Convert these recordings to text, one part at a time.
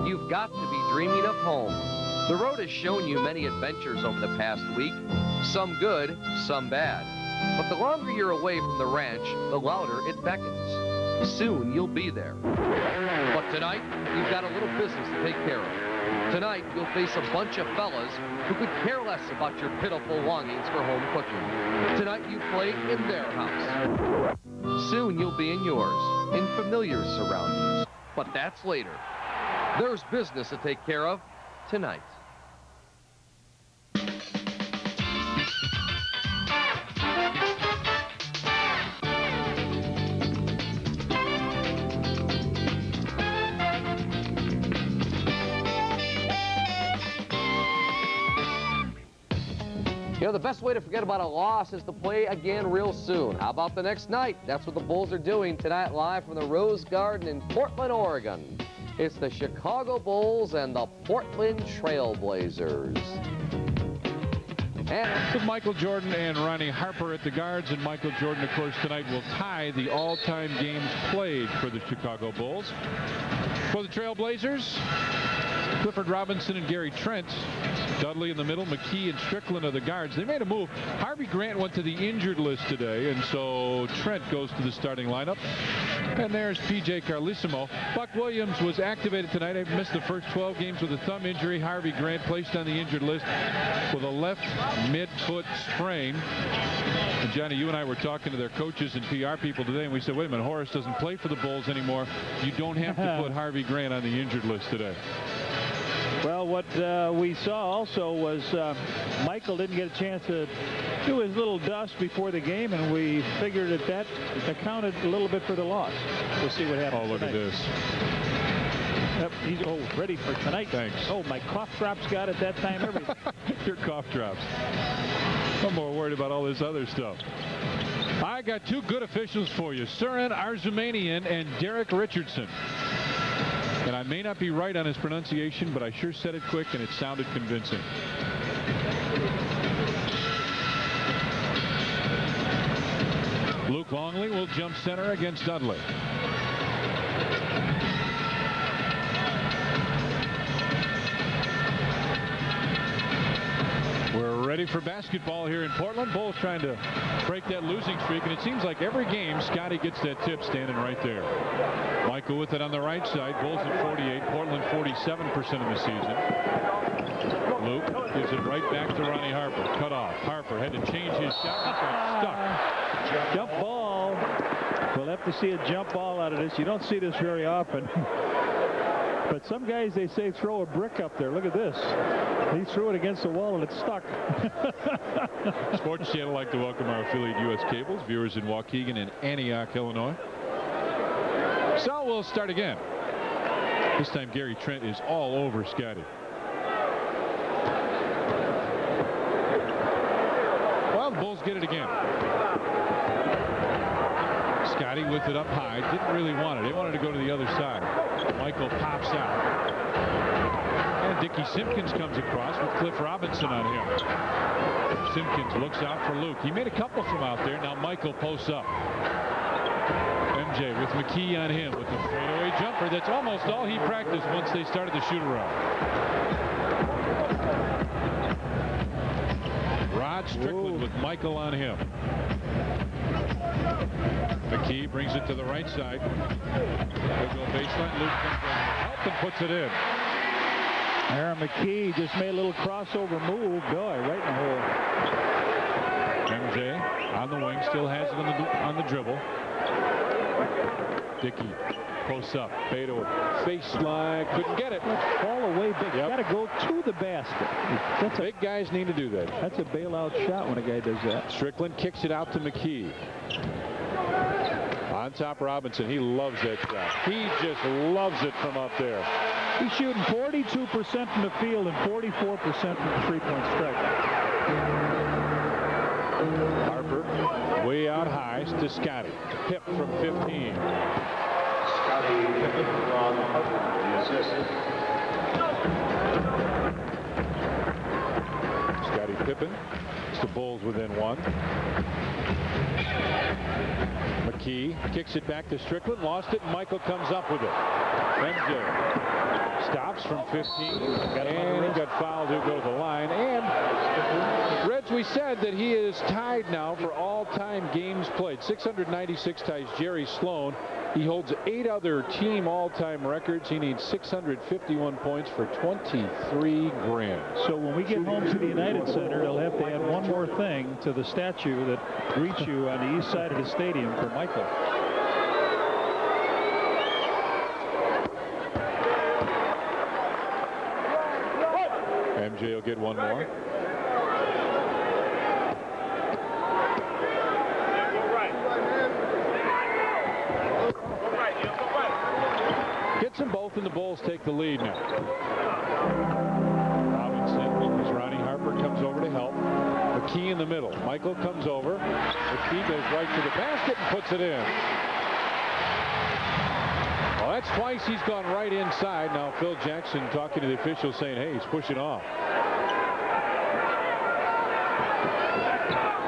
you've got to be dreaming of home. The road has shown you many adventures over the past week, some good, some bad. But the longer you're away from the ranch, the louder it beckons. Soon you'll be there. But tonight, you've got a little business to take care of. Tonight, you'll face a bunch of fellas who could care less about your pitiful longings for home cooking. Tonight, you play in their house. Soon you'll be in yours, in familiar surroundings. But that's later. There's business to take care of tonight. You know, the best way to forget about a loss is to play again real soon. How about the next night? That's what the Bulls are doing tonight live from the Rose Garden in Portland, Oregon. It's the Chicago Bulls and the Portland Trail Blazers. And with Michael Jordan and Ronnie Harper at the guards, and Michael Jordan, of course, tonight will tie the all-time games played for the Chicago Bulls. For the Trail Blazers, Clifford Robinson and Gary Trent. Dudley in the middle, McKie and Strickland are the guards. They made a move. Harvey Grant went to the injured list today, and so Trent goes to the starting lineup. And there's P.J. Carlissimo. Buck Williams was activated tonight. He missed the first 12 games with a thumb injury. Harvey Grant placed on the injured list with a left mid-foot sprain. And Johnny, you and I were talking to their coaches and PR people today, and we said, wait a minute, Horace doesn't play for the Bulls anymore. You don't have to put Harvey Grant on the injured list today. Well, what we saw also was Michael didn't get a chance to do his little dust before the game, and we figured that accounted a little bit for the loss. We'll see what happens. Oh, look tonight. at this. Yep, he's ready for tonight. Thanks. Oh, my cough drops got it that time. Everything. Your cough drops. I'm more worried about all this other stuff. I got two good officials for you, Surin Arzumanian and Derek Richardson. And I may not be right on his pronunciation, but I sure said it quick and it sounded convincing. Luke Longley will jump center against Dudley. We're ready for basketball here in Portland. Bulls trying to break that losing streak, and it seems like every game Scotty gets that tip standing right there. Michael with it on the right side. Bulls at 48, Portland 47% of the season. Luke gives it right back to Ronnie Harper. Cut off. Harper had to change his shot. He got stuck. Jump ball. We'll have to see a jump ball out of this. You don't see this very often. But some guys, they say, throw a brick up there. Look at this. He threw it against the wall and it stuck. Sports Channel like to welcome our affiliate U.S. Cables, viewers in Waukegan and Antioch, Illinois. So we'll start again. This time Gary Trent is all over Scotty. Well, the Bulls get it again. Scotty with it up high. Didn't really want it. They wanted to go to the other side. Michael pops out. And Dickie Simpkins comes across with Cliff Robinson on him. Simpkins looks out for Luke. He made a couple from out there. Now Michael posts up. MJ with McKie on him with the fadeaway jumper. That's almost all he practiced once they started the shoot-around. Rod Strickland with Michael on him. McKie brings it to the right side. They'll go baseline. Luke comes over to help and puts it in. Aaron McKie just made a little crossover move. Boy, right in the hole. MJ on the wing, still has it on the dribble. Dickey posts up, fadeaway, baseline, couldn't get it. Fall away big. Yep. Got to go to the basket. That's big guys need to do that. That's a bailout shot when a guy does that. Strickland kicks it out to McKie. On top, Robinson. He loves that shot. He just loves it from up there. He's shooting 42% from the field and 44% from the three-point stripe. Harper way out high to Scotty. Pip from 15. Scotty Pippen on the assist. Scotty Pippen. It's the Bulls within one. McKie kicks it back to Strickland. Lost it. And Michael comes up with it. MJ. Stop. Stops from 15. And he got fouled. He'll go to the line. And Reds, we said that he is tied now for all-time games played. 696 ties Jerry Sloan. He holds 8 other team all-time records. He needs 651 points for 23 grand. So when we get home to the United Center, they'll have to add one more thing to the statue that greets you on the east side of the stadium for Michael. MJ will get one more. Gets them both, and the Bulls take the lead now. Robinson, as Ronnie Harper comes over to help. McKie in the middle. Michael comes over. McKie goes right to the basket and puts it in. Well, that's twice he's gone right inside. Now Phil Jackson talking to the officials saying, hey, he's pushing off.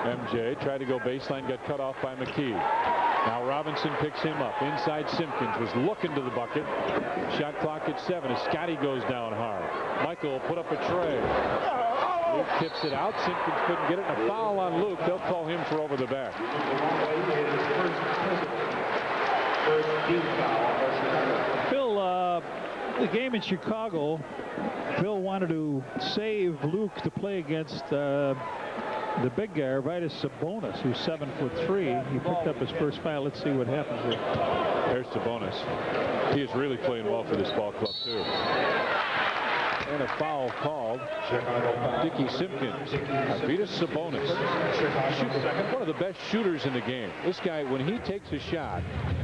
MJ tried to go baseline, got cut off by McKie. Now Robinson picks him up. Inside Simpkins was looking to the bucket. Shot clock at 7 as Scotty goes down hard. Michael will put up a tray. Luke tips it out. Simpkins couldn't get it. And a foul on Luke. They'll call him for over the back. Phil, the game in Chicago, Phil wanted to save Luke to play against the big guy, Arvydas Sabonis, who's 7'3". He picked up his first foul. Let's see what happens here. There's Sabonis. He is really playing well for this ball club, too. And a foul called. Dickie Simpkins. Arvydas Sabonis. One of the best shooters in the game. This guy, when he takes a shot,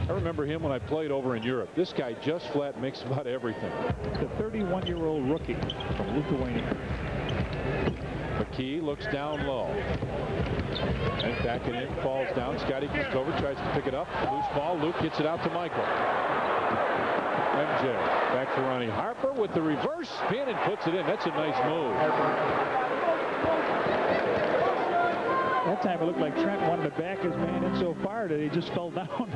I remember him when I played over in Europe. This guy just flat makes about everything. The 31-year-old rookie from Lithuania. McKie looks down low. And back it in, falls down. Scotty comes over, tries to pick it up. Loose ball. Luke gets it out to Michael. MJ back to Ronnie Harper with the reverse spin and puts it in. That's a nice move. That time it looked like Trent wanted to back his man in so far that he just fell down.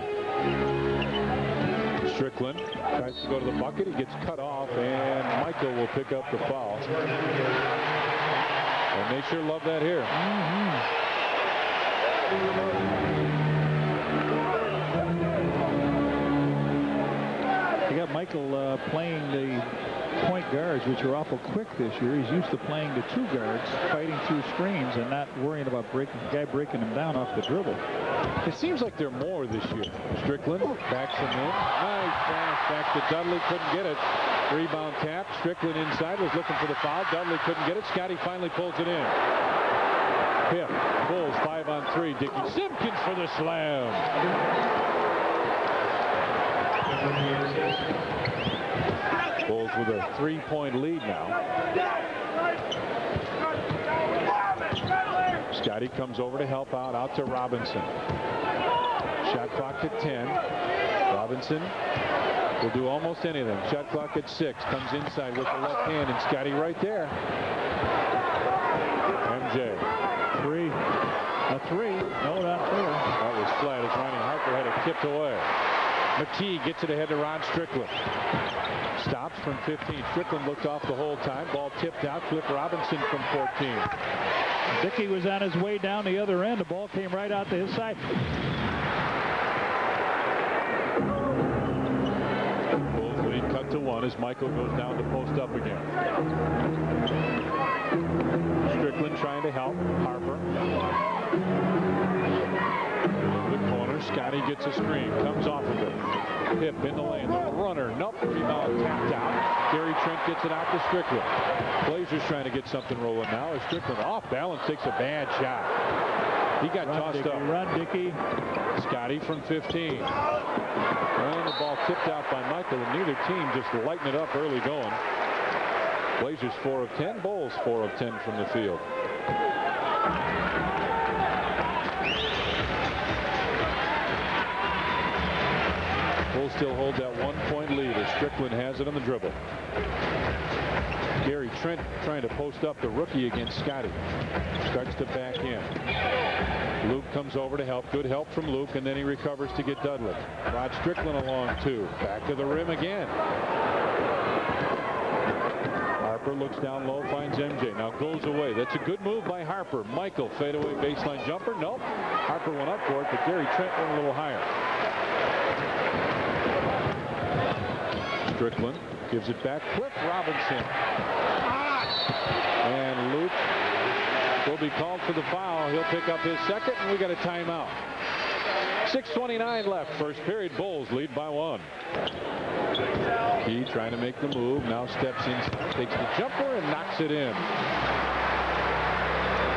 Strickland tries to go to the bucket. He gets cut off, and Michael will pick up the foul. And they sure love that here. You got Michael playing the point guards, which are awful quick this year. He's used to playing the 2 guards, fighting through screens and not worrying about the guy breaking him down off the dribble. It seems like they're more this year. Strickland backs him in. Nice pass back to Dudley. Couldn't get it. Rebound tap. Strickland inside was looking for the foul. Dudley couldn't get it. Scotty finally pulls it in. Pip Bulls 5-on-3. Dickie Simpkins for the slam. Bulls with a 3-point lead now. Scotty comes over to help out to Robinson. Shot clock at 10. Robinson will do almost anything. Shot clock at 6. Comes inside with the left hand, and Scotty right there. MJ. 3. A 3. No, not there. That was flat as Ronnie Harper had it tipped away. McKie gets it ahead to Ron Strickland. Stops from 15. Strickland looked off the whole time. Ball tipped out. Flip Robinson from 14. Dickie was on his way down the other end. The ball came right out to his side. Bulls lead cut to 1 as Michael goes down to post up again. Strickland trying to help Harper. The corner. Scotty gets a screen. Comes off of it. Pip in the lane. The runner. Nope. Rebound tapped out. Gary Trent gets it out to Strickland. Blazers trying to get something rolling now as Strickland off balance takes a bad shot. He got tossed up. Run, Dickie. Scotty from 15. And the ball tipped out by Michael, and neither team just lighting it up early going. Blazers 4 of 10. Bulls 4 of 10 from the field. Bulls still hold that 1-point lead as Strickland has it on the dribble. Gary Trent trying to post up the rookie against Scotty. Starts to back in. Luke comes over to help. Good help from Luke, and then he recovers to get Dudley. Rod Strickland along too. Back to the rim again. looks down low, finds MJ. Now goes away. That's a good move by Harper. Michael, fadeaway baseline jumper. Nope. Harper went up for it, but Gary Trent went a little higher. Strickland gives it back. Cliff Robinson. And Luke will be called for the foul. He'll pick up his second, and we got a timeout. 6:29 left. First period. Bulls lead by 1. McKie trying to make the move. Now steps in, takes the jumper, and knocks it in.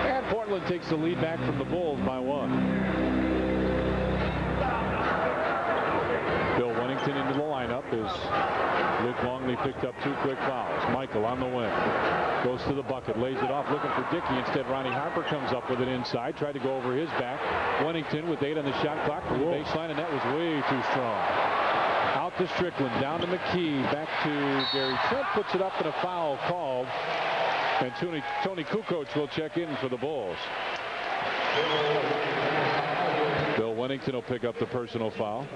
And Portland takes the lead back from the Bulls by 1. Bill Wennington into the lineup as Luke Longley picked up 2 quick fouls. Michael on the wing. Goes to the bucket, lays it off, looking for Dickey. Instead, Ronnie Harper comes up with it inside. Tried to go over his back. Wennington with 8 on the shot clock from the baseline, and that was way too strong. Out to Strickland, down to McKie, back to Gary Trent, puts it up, and a foul called. And Tony Kukoc will check in for the Bulls. Bill Wennington will pick up the personal foul.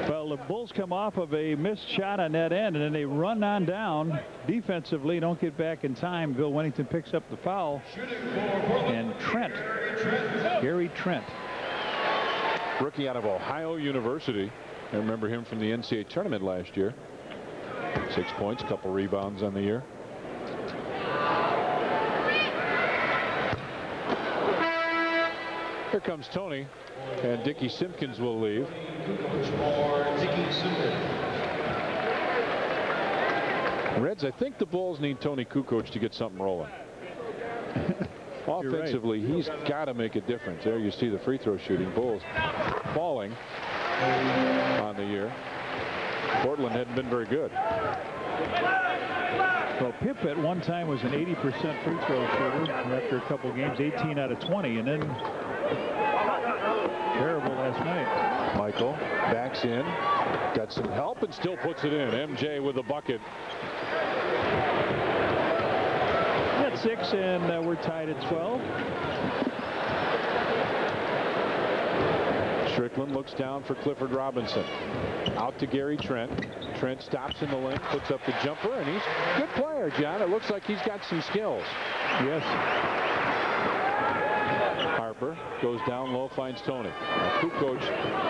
Well, the Bulls come off of a missed shot on that end, and then they run on down defensively, don't get back in time. Bill Wennington picks up the foul, and Gary Trent. Rookie out of Ohio University. I remember him from the NCAA tournament last year. 6 points, couple rebounds on the year. Here comes Tony, and Dickie Simpkins will leave. Reds, I think the Bulls need Tony Kukoc to get something rolling. Offensively, right. He's got to make a difference. There you see the free throw shooting. Bulls falling on the year. Portland hadn't been very good. Well, Pippen at one time was an 80% free throw shooter. After a couple games, 18 out of 20, and then terrible last night. Michael backs in, got some help, and still puts it in. MJ with a bucket. At 6, and we're tied at 12. Strickland looks down for Clifford Robinson. Out to Gary Trent. Trent stops in the lane, puts up the jumper, and he's a good player, John. It looks like he's got some skills. Yes. Harper goes down low, finds Tony. Kukoc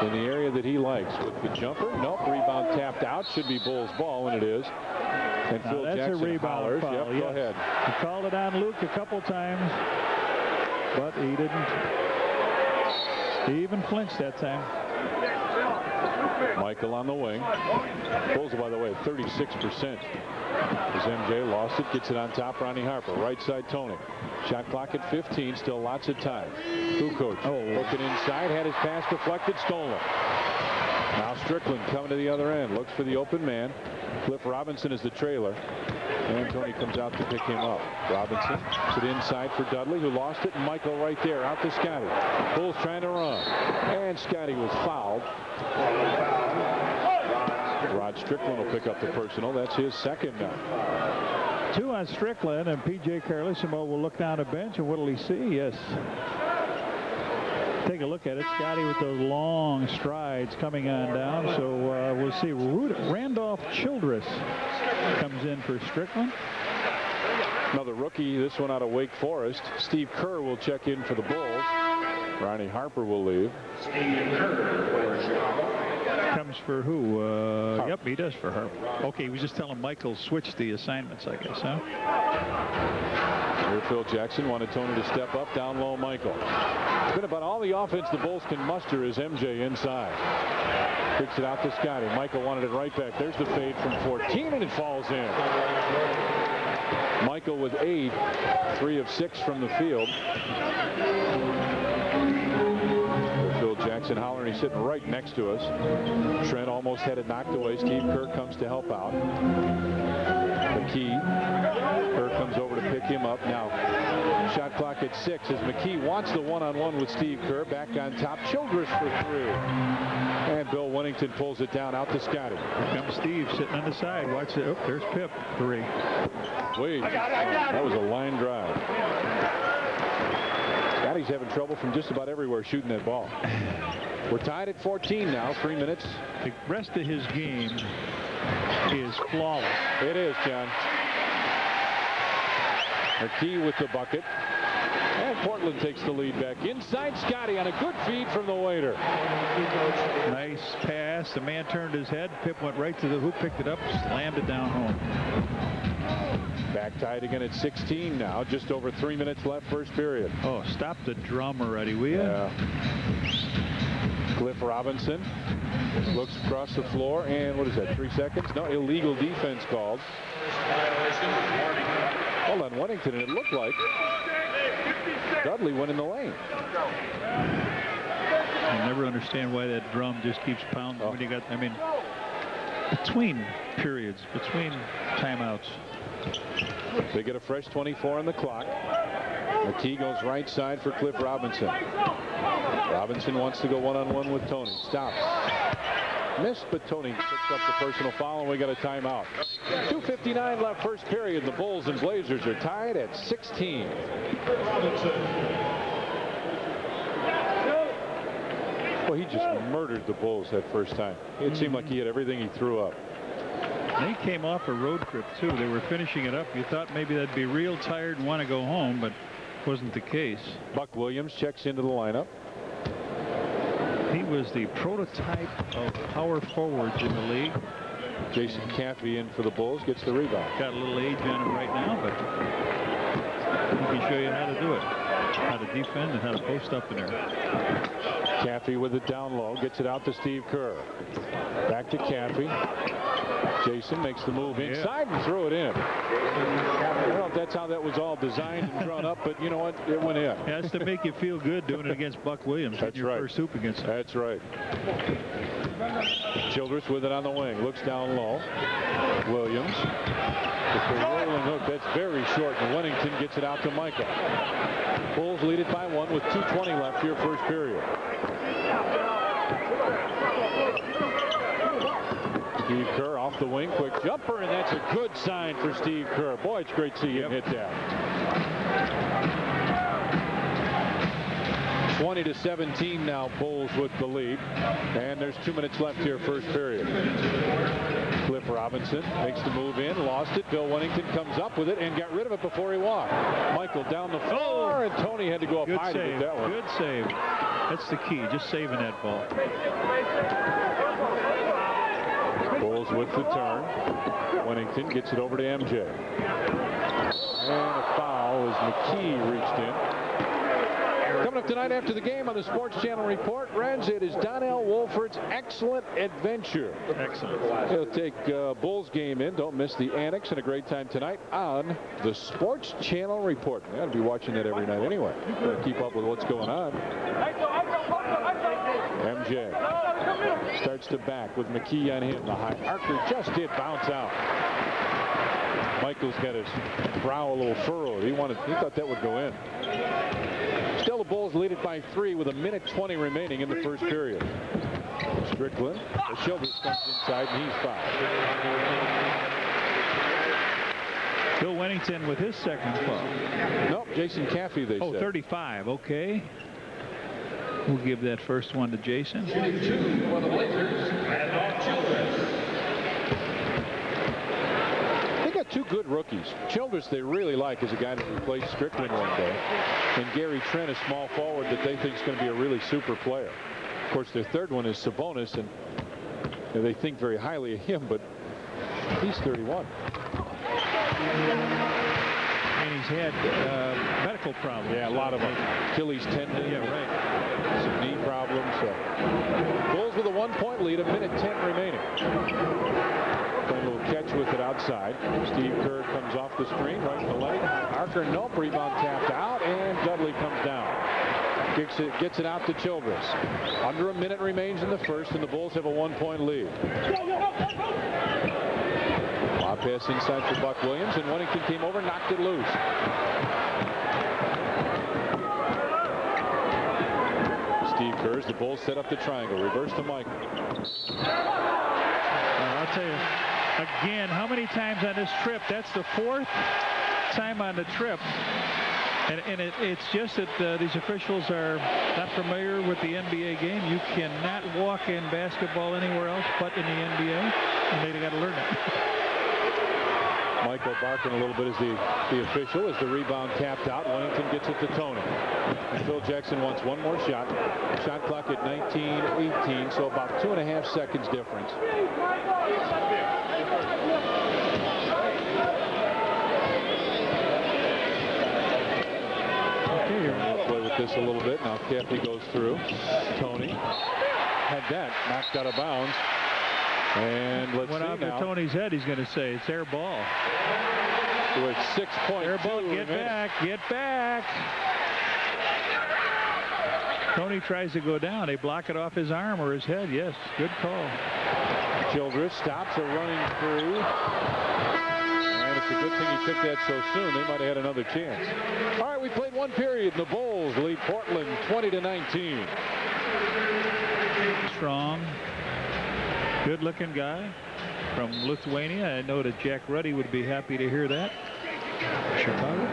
in the area that he likes with the jumper. Nope, rebound tapped out. Should be Bulls ball, and it is. And Phil that's Jackson a rebound foul. Yep, yes. Go ahead. He called it on Luke a couple times, but he didn't. He even flinched that time. Michael on the wing. Bulls, by the way, 36%. As MJ lost it, gets it on top. Ronnie Harper, right side Tony. Shot clock at 15, still lots of time. Kukoc looking inside, had his pass deflected, stolen. Now Strickland coming to the other end, looks for the open man. Cliff Robinson is the trailer. And Tony comes out to pick him up. Robinson puts it inside for Dudley, who lost it. And Michael right there, out to Scotty. Bulls trying to run. And Scotty was fouled. Rod Strickland will pick up the personal. That's his second now. 2 on Strickland, and P.J. Carlissimo will look down the bench, and what will he see? Yes. Take a look at it. Scotty with those long strides coming on down. So we'll see. Randolph Childress comes in for Strickland. Another rookie, this one out of Wake Forest. Steve Kerr will check in for the Bulls. Ronnie Harper will leave. Steve Kerr for Chicago. Comes for who? Yep, he does for Harper. Okay, we just telling Michael switch the assignments, I guess, huh? Here Phil Jackson wanted Tony to step up. Down low, Michael. It's been about all the offense the Bulls can muster is MJ inside. Kicks it out to Scotty. Michael wanted it right back. There's the fade from 14, and it falls in. Michael with 8, 3 of 6 from the field. Phil Jackson hollering. He's sitting right next to us. Trent almost had it knocked away. Steve Kerr comes to help out. McKie. Kerr comes over to pick him up. Now, shot clock at 6 as McKie wants the one-on-one with Steve Kerr. Back on top. Childress for 3. And Bill Wennington pulls it down out to Scotty. Here comes Steve sitting on the side. Watch it. Oh, there's Pip. 3. Wait. That was a line drive. Scotty's having trouble from just about everywhere shooting that ball. We're tied at 14 now. 3 minutes. The rest of his game is flawless. It is, John. McKie with the bucket. And Portland takes the lead back inside. Scotty on a good feed from the waiter. Nice pass. The man turned his head. Pip went right to the hoop, picked it up, slammed it down home. Back tied again at 16 now. Just over 3 minutes left first period. Oh, stop the drum already, will you? Yeah. Cliff Robinson looks across the floor, and what is that, 3 seconds? No, illegal defense called. Hold on, Wennington, and it looked like Dudley went in the lane. I never understand why that drum just keeps pounding when you got, I mean, between periods, between timeouts. They get a fresh 24 on the clock. McKie goes right side for Cliff Robinson. Robinson wants to go one-on-one with Tony. Stops. Missed, but Tony picks up the personal foul, and we got a timeout. 2:59 left first period. The Bulls and Blazers are tied at 16. Well, he just murdered the Bulls that first time. It seemed like he had everything he threw up. They came off a road trip, too. They were finishing it up. You thought maybe they'd be real tired and want to go home, but wasn't the case. Buck Williams checks into the lineup. He was the prototype of power forwards in the league. Jason Caffey in for the Bulls, gets the rebound. Got a little age on him right now, but he can show you how to do it, how to defend and how to post up in there. Caffey with it down low, gets it out to Steve Kerr. Back to Caffey. Jason makes the move inside and threw it in. I don't know if that's how that was all designed and drawn up, but you know what? It went in. It has to make you feel good doing it against Buck Williams. That's your right. First hoop against him. That's right. Childress with it on the wing. Looks down low. Williams. With the rolling hook. That's very short. And Wennington gets it out to Michael. Bulls lead it by 1 with 2:20 left here first period. Steve Kerr off the wing, quick jumper, and that's a good sign for Steve Kerr. Boy, it's great to see him hit that. 20-17 now, Bulls with the lead, and there's 2 minutes left here first period. Cliff Robinson makes the move in, lost it. Bill Wennington comes up with it and got rid of it before he walked. Michael down the floor, and Tony had to go up high to get that one. Good save. That's the key, just saving that ball. Bulls with the turn. Wennington gets it over to MJ. And a foul as McKie reached in. Coming up tonight after the game on the Sports Channel Report, Reds, it is Donnell Wolford's Excellent Adventure. Excellent. He'll take Bulls game in. Don't miss the Annex, and a great time tonight on the Sports Channel Report. You ought to be watching that every night anyway. Keep up with what's going on. MJ starts to back with McKie on him. The high archer just did bounce out. Michael's got his brow a little furrowed. He thought that would go in. Still, the Bulls lead it by 3 with 1:20 remaining in the first period. Strickland, the Childress comes inside, and he's fouled. Bill Wennington with his second foul. Nope, Jason Caffey, they said. 35, okay. We'll give that first one to Jason. Shooting 2 for the Blazers, and Childress. They got 2 good rookies. Childress they really like as a guy that replaced Strickland one day. And Gary Trent, a small forward that they think is going to be a really super player. Of course, their third one is Sabonis, and they think very highly of him, but he's 31. And he's had medical problems. Yeah, a lot of them. Achilles tendon. Yeah, right. Some knee problems. Bulls with a 1-point lead, 1:10 remaining. Playing a little catch with it outside. Steve Kerr comes off the screen, right in the lane. Archer, nope, rebound tapped out, and Dudley comes down. Gets it out to Childress. Under a minute remains in the first, and the Bulls have a 1-point lead. Lob pass inside for Buck Williams, and Wennington came over, knocked it loose. Steve Kerr, the Bulls set up the triangle. Reverse to Michael. I'll tell you, again, how many times on this trip? That's the 4th time on the trip. And it's just that these officials are not familiar with the NBA game. You cannot walk in basketball anywhere else but in the NBA, and they got to learn it. Michael barking a little bit as the official as the rebound tapped out. Wellington gets it to Tony. And Phil Jackson wants one more shot. Shot clock at 19:18, so about 2.5 seconds difference. We'll play with this a little bit. Now Kathy goes through. Tony had that knocked out of bounds. And let's went see out now. to Tony's head. He's going to say it's air ball. With 6.2 air ball. Get back. Get back. Tony tries to go down. They block it off his arm or his head. Yes, good call. Childress stops a running through. And it's a good thing he took that so soon. They might have had another chance. All right, we played one period, and the Bulls lead Portland 20-19. Strong, good-looking guy from Lithuania. I know that Jack Ruddy would be happy to hear that. Chicago.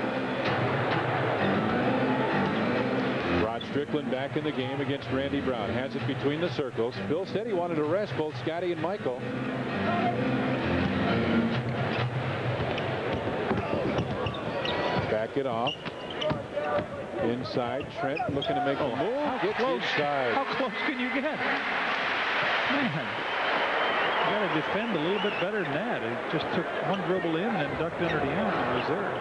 Rod Strickland back in the game against Randy Brown. Has it between the circles. Bill said he wanted to rest both Scotty and Michael. Back it off. Inside, Trent looking to make a move. Gets inside. How close can you get? Man, you got to defend a little bit better than that. It just took one dribble in and ducked under the end and was there.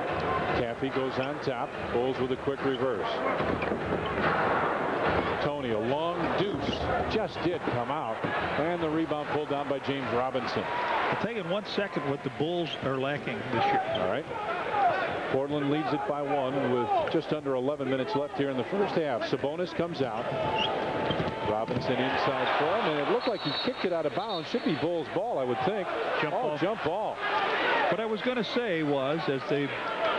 Caffey goes on top. Bulls with a quick reverse. Tony, a long deuce. Just did come out. And the rebound pulled down by James Robinson. I'll tell you in 1 second what the Bulls are lacking this year. All right. Portland leads it by 1 with just under 11 minutes left here in the first half. Sabonis comes out. Robinson inside for him, and it looked like he kicked it out of bounds. Should be Bulls ball, I would think. Jump ball. What I was going to say was, as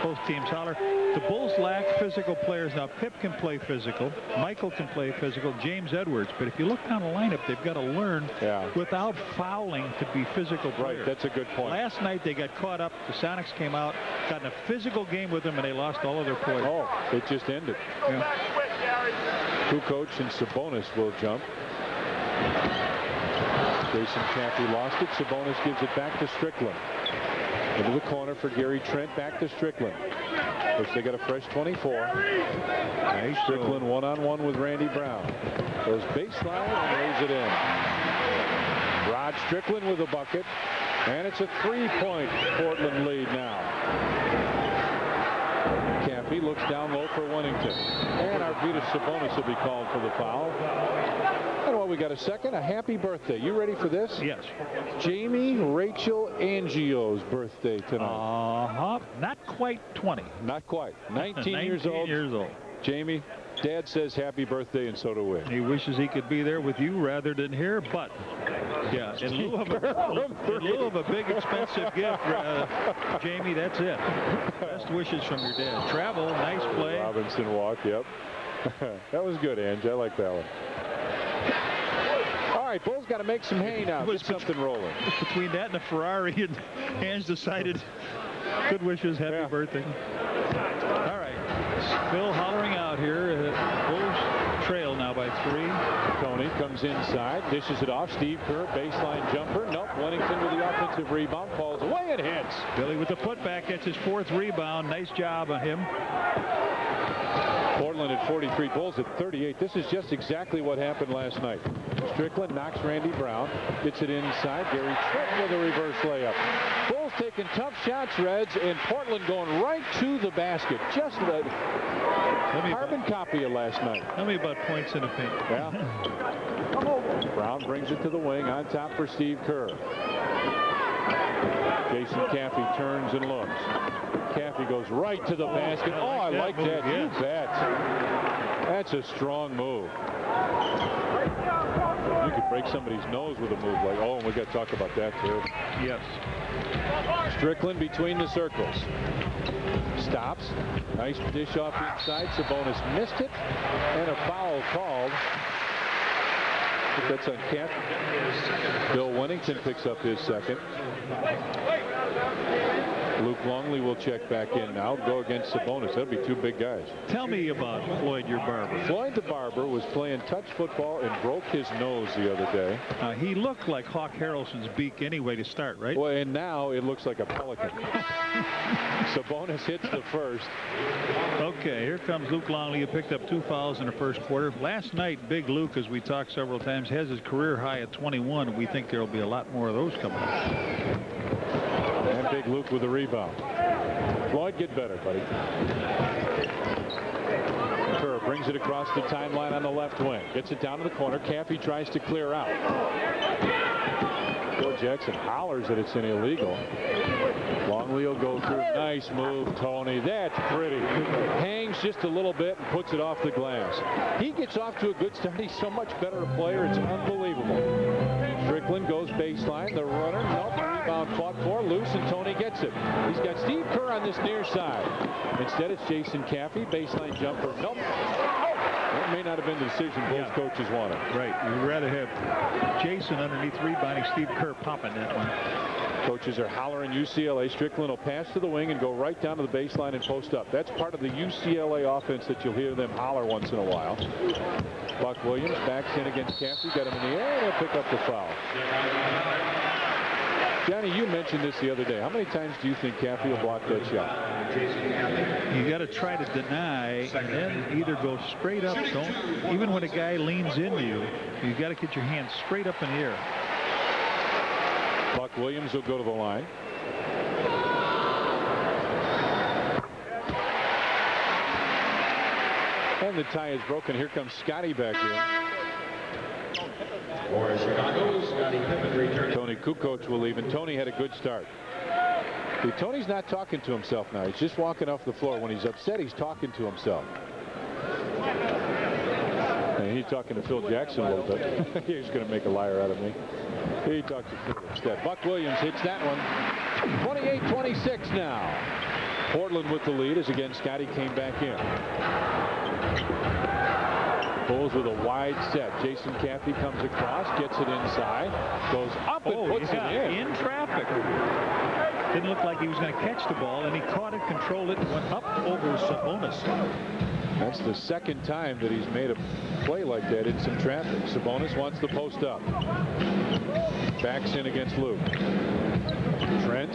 both teams holler, the Bulls lack physical players. Now, Pip can play physical. Michael can play physical. James Edwards. But if you look down the lineup, they've got to learn without fouling to be physical players. Right, that's a good point. Last night, they got caught up. The Sonics came out, got in a physical game with them, and they lost all of their players. Oh, it just ended. Yeah. Kukoc and Sabonis will jump. Jason Caffey lost it. Sabonis gives it back to Strickland. Into the corner for Gary Trent. Back to Strickland. Which they got a fresh 24. Nice. Strickland one-on-one with Randy Brown. Goes baseline and lays it in. Rod Strickland with a bucket. And it's a 3-point Portland lead now. Caffey looks down low for Wellington. And Arvydas Sabonis will be called for the foul. And while we got a second, a happy birthday. You ready for this? Yes. Jamie Rachel Angio's birthday tonight. Not quite 20. Not quite. 19 years old. Jamie, Dad says happy birthday, and so do we. He wishes he could be there with you rather than here, but yeah, in lieu of a big expensive gift, Jamie, that's it. Best wishes from your dad. Travel, nice play. Robinson walk, yep. That was good, Ange. I like that one. All right, Bulls got to make some hay now. Get something rolling. Between that and the Ferrari, and Ange decided, good wishes, happy birthday. All right, Bill hollering out here. Bulls trail now by 3. Tony comes inside, dishes it off. Steve Kerr, baseline jumper. Nope. Wellington with the offensive rebound, falls away and hits. Billy with the putback, gets his 4th rebound. Nice job on him. Portland at 43, Bulls at 38. This is just exactly what happened last night. Strickland knocks Randy Brown, gets it inside. Gary Trent with a reverse layup. Bulls taking tough shots, Reds, and Portland going right to the basket. Just a carbon copy of last night. Tell me about points in the paint. Yeah. Brown brings it to the wing, on top for Steve Kerr. Jason Caffey turns and looks. Caffey goes right to the basket. I like that. You bet. That's a strong move. You could break somebody's nose with a move like, and we got to talk about that too. Yes. Strickland between the circles. Stops. Nice dish off inside. Sabonis missed it. And a foul called. That's on Caffey. Bill Wennington picks up his second. Luke Longley will check back in now. Go against Sabonis. That'll be two big guys. Tell me about Floyd, your barber. Floyd the barber was playing touch football and broke his nose the other day. He looked like Hawk Harrelson's beak anyway to start, right? Well, and now it looks like a pelican. Sabonis hits the first. Okay, here comes Luke Longley, who picked up 2 fouls in the first quarter. Last night, Big Luke, as we talked several times, has his career high at 21. We think there will be a lot more of those coming up. And Big Luke with a rebound. Floyd, get better, buddy. Kerr brings it across the timeline on the left wing. Gets it down to the corner. Caffey tries to clear out. Bill Jackson hollers that it's an illegal. Longley will go through. Nice move, Tony. That's pretty. Hangs just a little bit and puts it off the glass. He gets off to a good start. He's so much better a player. It's unbelievable. Strickland goes baseline. The runner. Nope. Rebound fought for. Loose, and Tony gets it. He's got Steve Kerr on this near side. Instead, it's Jason Caffey. Baseline jumper. Nope. That may not have been the decision both coaches wanted. Right. You'd rather have Jason underneath rebounding, Steve Kerr popping that one. Coaches are hollering UCLA. Strickland will pass to the wing and go right down to the baseline and post up. That's part of the UCLA offense that you'll hear them holler once in a while. Buck Williams backs in against Caffey. Got him in the air, and he'll pick up the foul. Johnny, you mentioned this the other day. How many times do you think Caffey will block that shot? You got to try to deny and then either go straight up. Don't, even when a guy leans into you, you got to get your hands straight up in the air. Buck Williams will go to the line. And the tie is broken. Here comes Scotty back in. For Chicago, Scotty Pippen returns. Tony Kukoc will leave, and Tony had a good start. See, Tony's not talking to himself now. He's just walking off the floor. When he's upset, he's talking to himself. And he's talking to Phil Jackson a little bit. He's going to make a liar out of me. He talks to Phil instead. Buck Williams hits that one. 28-26 now. Portland with the lead as again Scotty came back in. Bulls with a wide set. Jason Caffey comes across, gets it inside, goes up and puts it in traffic. Didn't look like he was going to catch the ball, and he caught it, controlled it, and went up over Sabonis. That's the second time that he's made a play like that in some traffic. Sabonis wants the post up. Backs in against Luke. Trent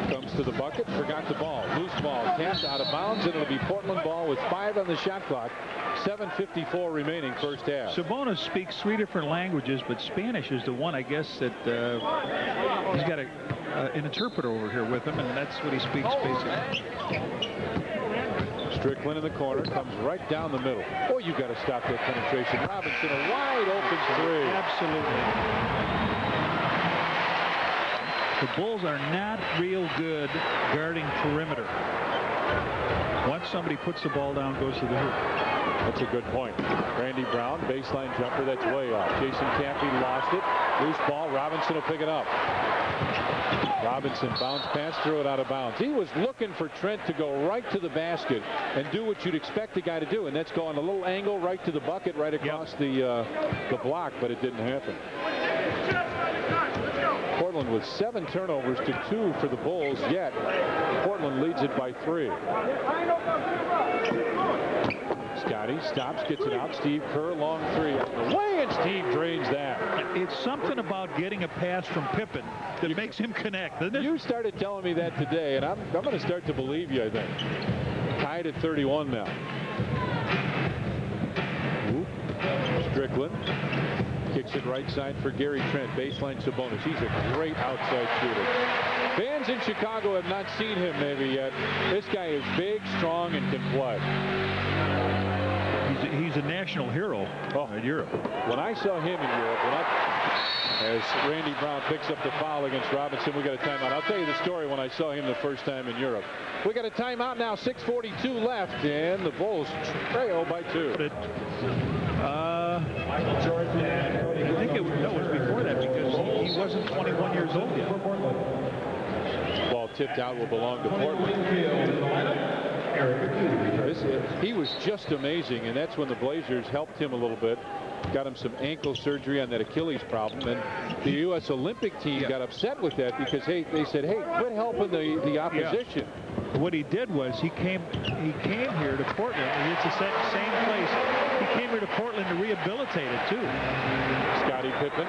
comes to the bucket, forgot the ball. Loose ball, tapped out of bounds, and it'll be Portland ball with 5 on the shot clock. 7:54 remaining first half. Sabonis speaks 3 different languages, but Spanish is the one, I guess, that he's got an interpreter over here with him, and that's what he speaks basically. Strickland in the corner, comes right down the middle. Oh, you got to stop that penetration. Robinson, a wide open 3. Absolutely. The Bulls are not real good guarding perimeter. Once somebody puts the ball down, goes to the hoop. That's a good point. Randy Brown, baseline jumper, that's way off. Jason Caffey lost it. Loose ball, Robinson will pick it up. Robinson bounce pass, threw it out of bounds. He was looking for Trent to go right to the basket and do what you'd expect a guy to do, and that's go on a little angle right to the bucket, right across the block, but it didn't happen. Portland with 7 turnovers to 2 for the Bulls, yet Portland leads it by 3. Scotty stops, gets it out. Steve Kerr, long 3 out the way, and Steve drains that. It's something about getting a pass from Pippen that makes him connect, doesn't it? You started telling me that today, and I'm going to start to believe you, I think. Tied at 31 now. Strickland kicks it right side for Gary Trent. Baseline Sabonis. He's a great outside shooter. Fans in Chicago have not seen him maybe yet. This guy is big, strong, and can play. He's a national hero in Europe. When I saw him in Europe, as Randy Brown picks up the foul against Robinson, we got a timeout. I'll tell you the story when I saw him the first time in Europe. We got a timeout now, 6:42 left, and the Bulls trail by 2. I think that was before that because he wasn't 21 years old yet. Ball tipped out will belong to Portland. He was just amazing, and that's when the Blazers helped him a little bit. got him some ankle surgery on that Achilles problem, and the U.S. Olympic team got upset with that because they said, hey, quit helping the opposition. Yeah. What he did was he came here to Portland. It's the same place. He came here to Portland to rehabilitate it too. Scottie Pippen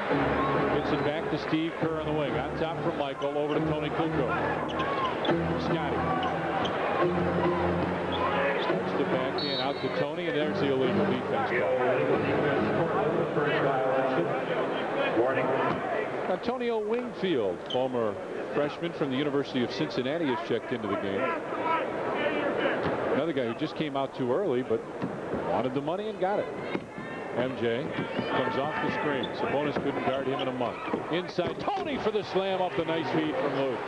gets it back to Steve Kerr on the wing. On top from Michael, over to Tony Kukoc. Scottie. Starts the backhand out to Tony, and there's the illegal defense call. Antonio Wingfield, former freshman from the University of Cincinnati, has checked into the game. Another guy who just came out too early, but wanted the money and got it. MJ comes off the screen. Sabonis couldn't guard him in a month. Inside, Tony for the slam off the nice feed from Luke.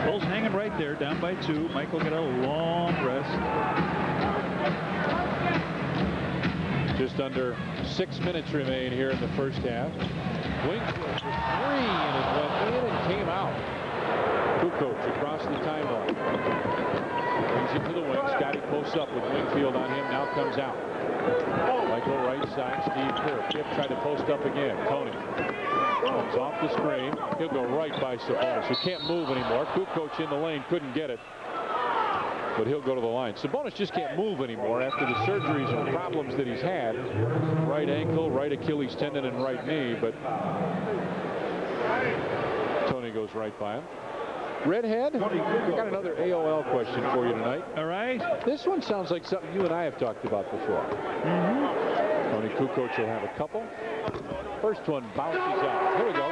Bulls hanging right there, down by 2. Michael got a long rest. Just under 6 minutes remain here in the first half. Wingfield for 3, and it went in and came out. Kukoc across the timeline. Brings it to the wing. Scottie posts up with Wingfield on him. Now comes out. Michael right side. Steve Kerr. Pip tried to post up again. Tony comes off the screen. He'll go right by Sabonis, who can't move anymore. Kukoc in the lane. Couldn't get it. But he'll go to the line. Sabonis just can't move anymore after the surgeries and problems that he's had. Right ankle, right Achilles tendon, and right knee. But Tony goes right by him. Redhead, I got another AOL question for you tonight. All right. This one sounds like something you and I have talked about before. Tony Kukoc will have a couple. First one bounces out. Here we go.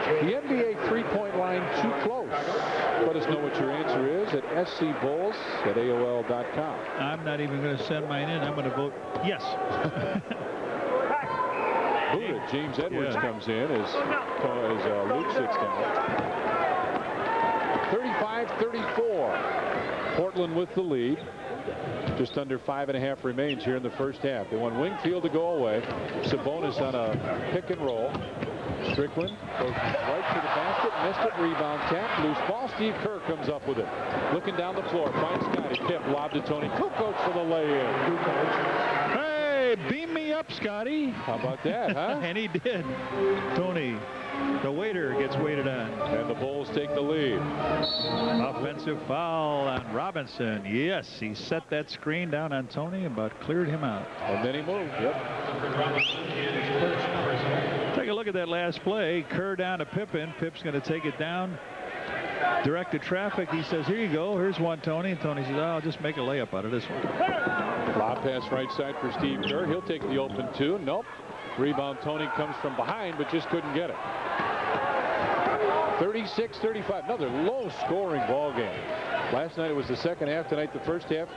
The NBA three-point line too close. Let us know what your answer is at scbulls@aol.com. I'm not even going to send mine in. I'm going to vote yes. Buddha, James Edwards comes in as Luke sits down. 35-34. Portland with the lead. Just under 5.5 remains here in the first half. They want Wingfield to go away. Sabonis on a pick and roll. Strickland goes right to the basket. Missed it. Rebound tap. Loose ball. Steve Kerr comes up with it. Looking down the floor. Finds Scottie. Pip lob to Tony Kukoc for the lay-in. Hey, beam me up, Scottie. How about that, huh? And he did. Tony, the waiter, gets waited on. And the Bulls take the lead. Offensive foul on Robinson. Yes, he set that screen down on Tony and about cleared him out. And then he moved. Yep. Take a look at that last play. Kerr down to Pippen. Pip's going to take it down. Directed traffic. He says, here you go. Here's one, Tony. And Tony says, oh, I'll just make a layup out of this one. Lob pass right side for Steve Kerr. He'll take the open 2. Nope. Rebound. Tony comes from behind, but just couldn't get it. 36-35. Another low-scoring ball game. Last night it was the second half. Tonight the first half.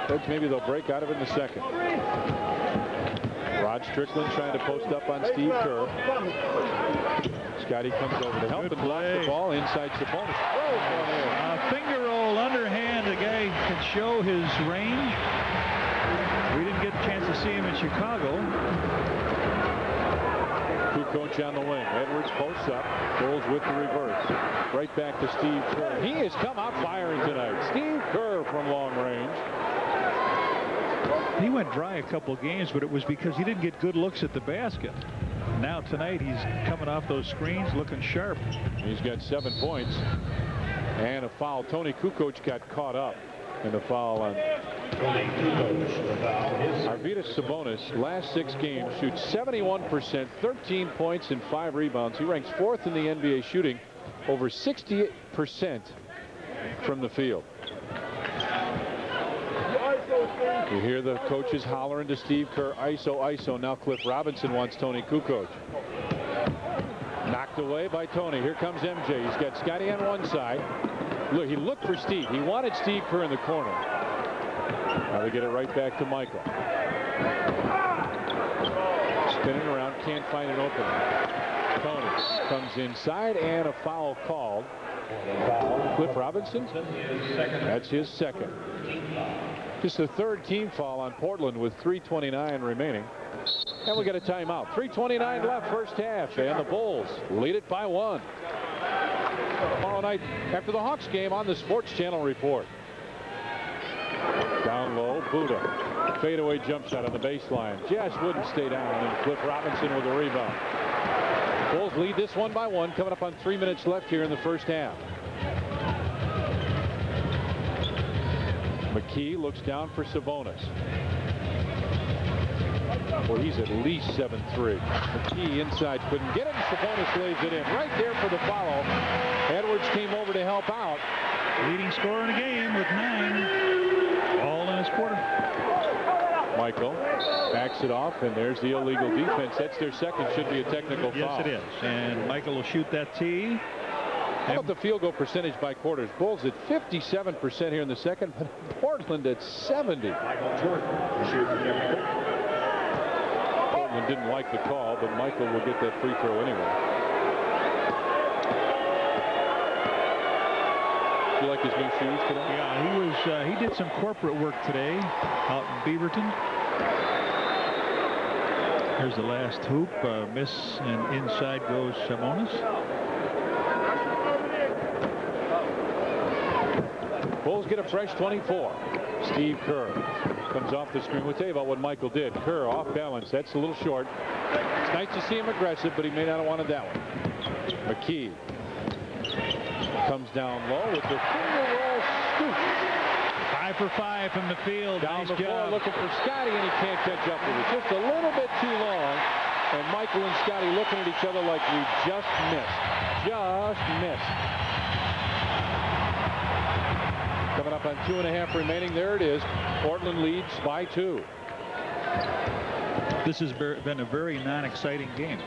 That's maybe they'll break out of it in the second. Rod Strickland trying to post up on Steve Kerr. Scottie comes over to help and blocks the ball inside Sabonis. Finger roll underhand. The guy can show his range. We didn't get a chance to see him in Chicago. Kukoc on the wing. Edwards posts up. Bulls with the reverse. Right back to Steve Kerr. He has come out firing tonight. Steve Kerr from long range. He went dry a couple games, but it was because he didn't get good looks at the basket. Now tonight he's coming off those screens looking sharp. He's got 7 points and a foul. Tony Kukoc got caught up in the foul on Arvydas Sabonis. Last 6 games shoots 71%, 13 points and 5 rebounds. He ranks 4th in the NBA shooting, over 68% from the field. You hear the coaches hollering to Steve Kerr, ISO, ISO. Now Cliff Robinson wants Tony Kukoc. Knocked away by Tony. Here comes MJ. He's got Scottie on one side. Look, he looked for Steve. He wanted Steve Kerr in the corner. Now they get it right back to Michael. Spinning around, can't find an opening. Tony comes inside and a foul called. Cliff Robinson, that's his second. Just the 3rd team foul on Portland with 3:29 remaining. And we got a timeout. 3:29 left first half, and the Bulls lead it by 1. Tomorrow night after the Hawks game on the Sports Channel report. Down low, Buddha. Fadeaway jump shot on the baseline. Just wouldn't stay down, and Cliff Robinson with a rebound. Bulls lead this 1-1, coming up on 3 minutes left here in the first half. McKie looks down for Sabonis. Well, he's at least 7'3". McKie inside couldn't get it, and Sabonis lays it in. Right there for the follow. Edwards came over to help out. Leading scorer in the game with 9. All in his quarter. Michael backs it off, and there's the illegal defense. That's their second. Should be a technical foul. Yes, it is. And Michael will shoot that tee. How about the field goal percentage by quarters? Bulls at 57% here in the second, but Portland at 70. Michael Jordan shoots the technical. Portland didn't like the call, but Michael will get that free throw anyway. Do you like his new shoes today? Yeah, he did some corporate work today out in Beaverton. Here's the last hoop. Miss, and inside goes Sabonis. Bulls get a fresh 24. Steve Kerr comes off the screen. We'll tell you about what Michael did. Kerr off balance. That's a little short. It's nice to see him aggressive, but he may not have wanted that one. McKie comes down low with the finger roll scoop. 5 for 5 from the field. Down nice the floor job. looking for Scotty, and he can't catch up with it. Just a little bit too long. And Michael and Scotty looking at each other like we just missed. Just missed. Coming up on 2.5 remaining. There it is. Portland leads by 2. This has been a very non-exciting game.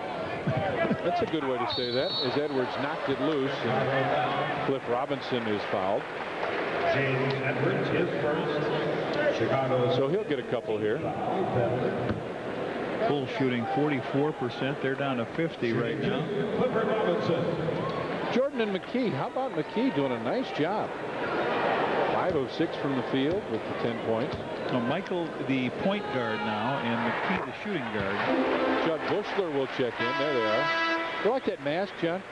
That's a good way to say that, as Edwards knocked it loose, and Cliff Robinson is fouled. James Edwards is first. Chicago. So he'll get a couple here. Bulls shooting 44%. They're down to 50 right now. Clifford Robinson. Jordan and McKie. How about McKie doing a nice job? 5 of 6 from the field with the 10 points. So Michael, the point guard now, and McKie, the shooting guard. Judd Bushler will check in. There they are. You like that mask, John,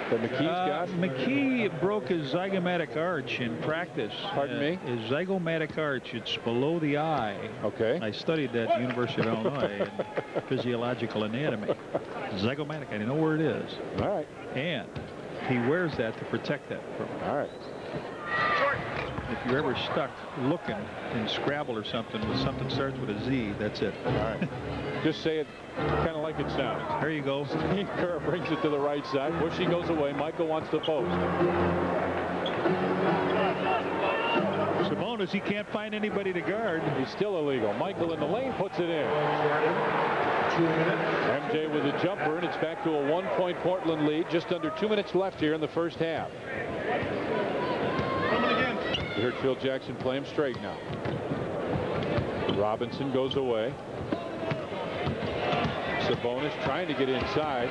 that McKee's got? McKie broke his zygomatic arch in practice. Pardon me? His zygomatic arch, it's below the eye. Okay. I studied that at the University of Illinois in physiological anatomy. Zygomatic, I know where it is. All right. And he wears that to protect that from. All right. If you're ever stuck looking in Scrabble or something with something starts with a Z, that's it. All right. Just say it kind of like it sounds. There you go. Steve Kerr brings it to the right side. Bushy goes away. Michael wants the post. Sabonis, he can't find anybody to guard. He's still illegal. Michael in the lane puts it in. 2 minutes. MJ with a jumper, and it's back to a 1-point Portland lead. Just under 2 minutes left here in the first half. You heard Phil Jackson play him straight now. Robinson goes away. Sabonis trying to get inside.